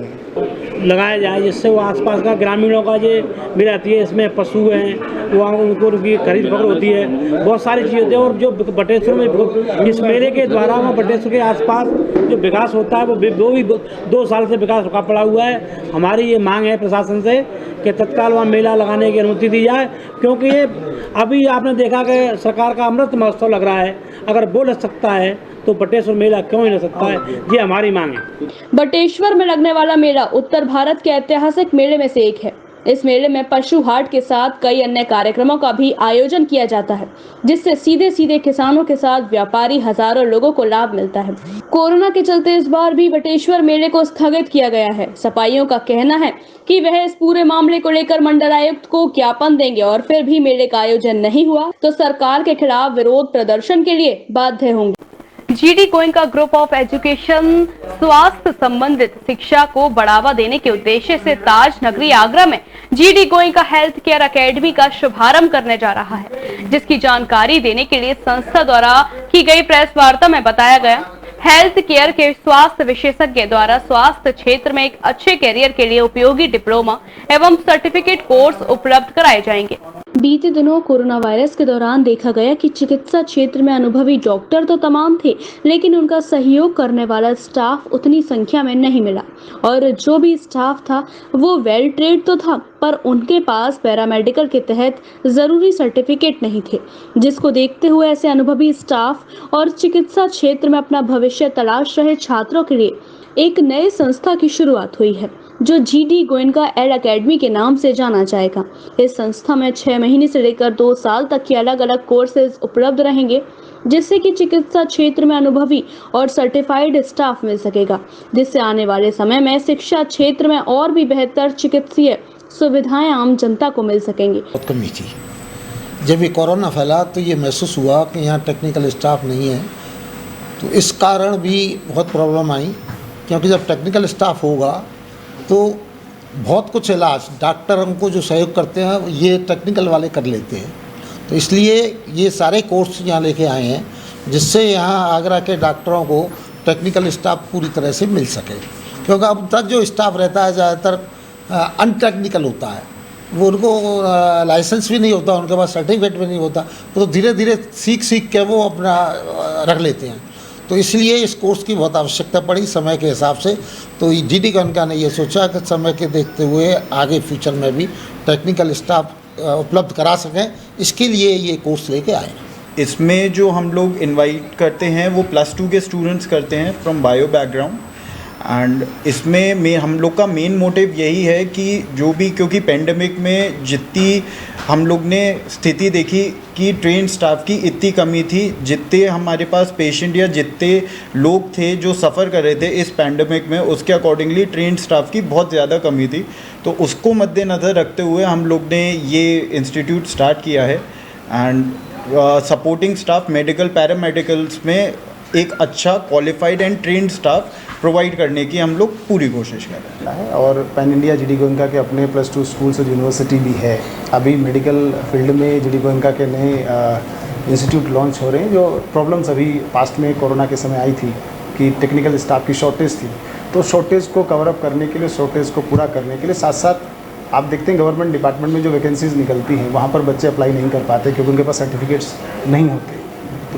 R: जाए,
T: जिससे वो आसपास का ग्रामीणों का जो मेला आती है, इसमें पशु हैं, वहाँ उनको उनकी खरीद फरोख्त होती है, बहुत सारी चीज़ होती है। और जो बटेश्वर में इस मेले के द्वारा वहाँ बटेश्वर के आसपास जो विकास होता है वो भी 2 साल से विकास रुका पड़ा हुआ है। हमारी ये मांग है प्रशासन से कि तत्काल वहाँ मेला लगाने की अनुमति दी जाए, क्योंकि ये अभी आपने देखा कि सरकार का अमृत महोत्सव लग रहा है, अगर वो लग सकता है तो बटेश्वर मेला क्यों नहीं लग सकता है, ये हमारी मांग है।
B: बटेश्वर में लगने वाला मेला उत्तर भारत के ऐतिहासिक मेले में से एक है। इस मेले में पशु हाट के साथ कई अन्य कार्यक्रमों का भी आयोजन किया जाता है, जिससे सीधे सीधे किसानों के साथ व्यापारी हजारों लोगों को लाभ मिलता है। कोरोना के चलते इस बार भी बटेश्वर मेले को स्थगित किया गया है। सपाइयों का कहना है कि वह इस पूरे मामले को लेकर मंडलायुक्त को ज्ञापन देंगे और फिर भी मेले का आयोजन नहीं हुआ तो सरकार के खिलाफ विरोध प्रदर्शन के लिए बाध्य होंगे।
A: GD Goenka group of education स्वास्थ्य संबंधित शिक्षा को बढ़ावा देने के उद्देश्य से ताज नगरी आगरा में GD Goenka health care academy का शुभारंभ करने जा रहा है, जिसकी जानकारी देने के लिए संस्था द्वारा की गई प्रेस वार्ता में बताया गया। हेल्थ केयर के स्वास्थ्य विशेषज्ञ द्वारा स्वास्थ्य क्षेत्र में एक अच्छे कैरियर के लिए उपयोगी डिप्लोमा एवं सर्टिफिकेट कोर्स उपलब्ध कराए जाएंगे।
B: बीते दिनों कोरोना वायरस के दौरान देखा गया कि चिकित्सा क्षेत्र में अनुभवी डॉक्टर तो तमाम थे, लेकिन उनका सहयोग करने वाला स्टाफ उतनी संख्या में नहीं मिला। और जो भी स्टाफ था वो वेल ट्रेड तो था, पर उनके पास पैरामेडिकल के तहत जरूरी सर्टिफिकेट नहीं थे, जिसको देखते हुए ऐसे अनुभवी स्टाफ और चिकित्सा क्षेत्र में अपना भविष्य तलाश रहे छात्रों के लिए एक नए संस्था की शुरुआत हुई है, जो GD गोयनका एड एकेडमी के नाम से जाना जाएगा। इस संस्था में 6 महीने से लेकर 2 साल तक के अलग अलग कोर्सेज उपलब्ध रहेंगे, जिससे कि चिकित्सा क्षेत्र में अनुभवी और सर्टिफाइड स्टाफ मिल सकेगा, जिससे आने वाले समय में शिक्षा क्षेत्र में और भी बेहतर चिकित्सीय सुविधाएं आम जनता को मिल सकेंगी।
D: बहुत कमी थी। जब ये कोरोना फैला तो ये महसूस हुआ कि यहाँ टेक्निकल स्टाफ नहीं है, तो इस कारण भी बहुत प्रॉब्लम आई, क्योंकि जब टेक्निकल स्टाफ होगा तो बहुत कुछ इलाज डॉक्टरों को जो सहयोग करते हैं ये टेक्निकल वाले कर लेते हैं। तो इसलिए ये सारे कोर्स यहाँ लेके आए हैं, जिससे यहाँ आगरा के डॉक्टरों को टेक्निकल स्टाफ पूरी तरह से मिल सके, क्योंकि अब तक जो स्टाफ रहता है ज़्यादातर अनटेक्निकल होता है, वो उनको लाइसेंस भी नहीं होता, उनके पास सर्टिफिकेट भी नहीं होता, तो धीरे धीरे सीख के वो अपना रख लेते हैं। तो इसलिए इस कोर्स की बहुत आवश्यकता पड़ी समय के हिसाब से। तो GD गोयनका ने ये सोचा कि समय के देखते हुए आगे फ्यूचर में भी टेक्निकल स्टाफ उपलब्ध करा सकें, इसके लिए ये कोर्स लेके आए।
P: इसमें जो हम लोग इनवाइट करते हैं वो +2 के स्टूडेंट्स करते हैं फ्रॉम बायो बैकग्राउंड। एंड इसमें हम लोग का मेन मोटिव यही है कि जो भी, क्योंकि पेंडेमिक में जितनी हम लोग ने स्थिति देखी कि ट्रेन स्टाफ की इतनी कमी थी, जितने हमारे पास पेशेंट या जितने लोग थे जो सफ़र कर रहे थे इस पेंडेमिक में, उसके अकॉर्डिंगली ट्रेन स्टाफ की बहुत ज़्यादा कमी थी। तो उसको मद्देनज़र रखते हुए हम लोग ने ये इंस्टीट्यूट स्टार्ट किया है। And supporting staff medical paramedicals में एक अच्छा qualified and trend staff provide करने की हम लोग पूरी कोशिश कर रहे हैं।
V: और पैन इंडिया GD गोयनका के अपने +2 स्कूल्स और यूनिवर्सिटी भी है। अभी मेडिकल फील्ड में GD गोयनका के नए इंस्टीट्यूट लॉन्च हो रहे हैं। जो प्रॉब्लम्स अभी पास्ट में कोरोना के समय आई थी कि टेक्निकल स्टाफ की शॉर्टेज थी, तो शॉर्टेज को कवर अप करने के लिए, शॉर्टेज को पूरा करने के लिए साथ साथ आप देखते हैं गवर्नमेंट डिपार्टमेंट में जो वैकेंसीज निकलती हैं वहाँ पर बच्चे अप्लाई नहीं कर पाते, क्योंकि उनके पास सर्टिफिकेट्स नहीं होते।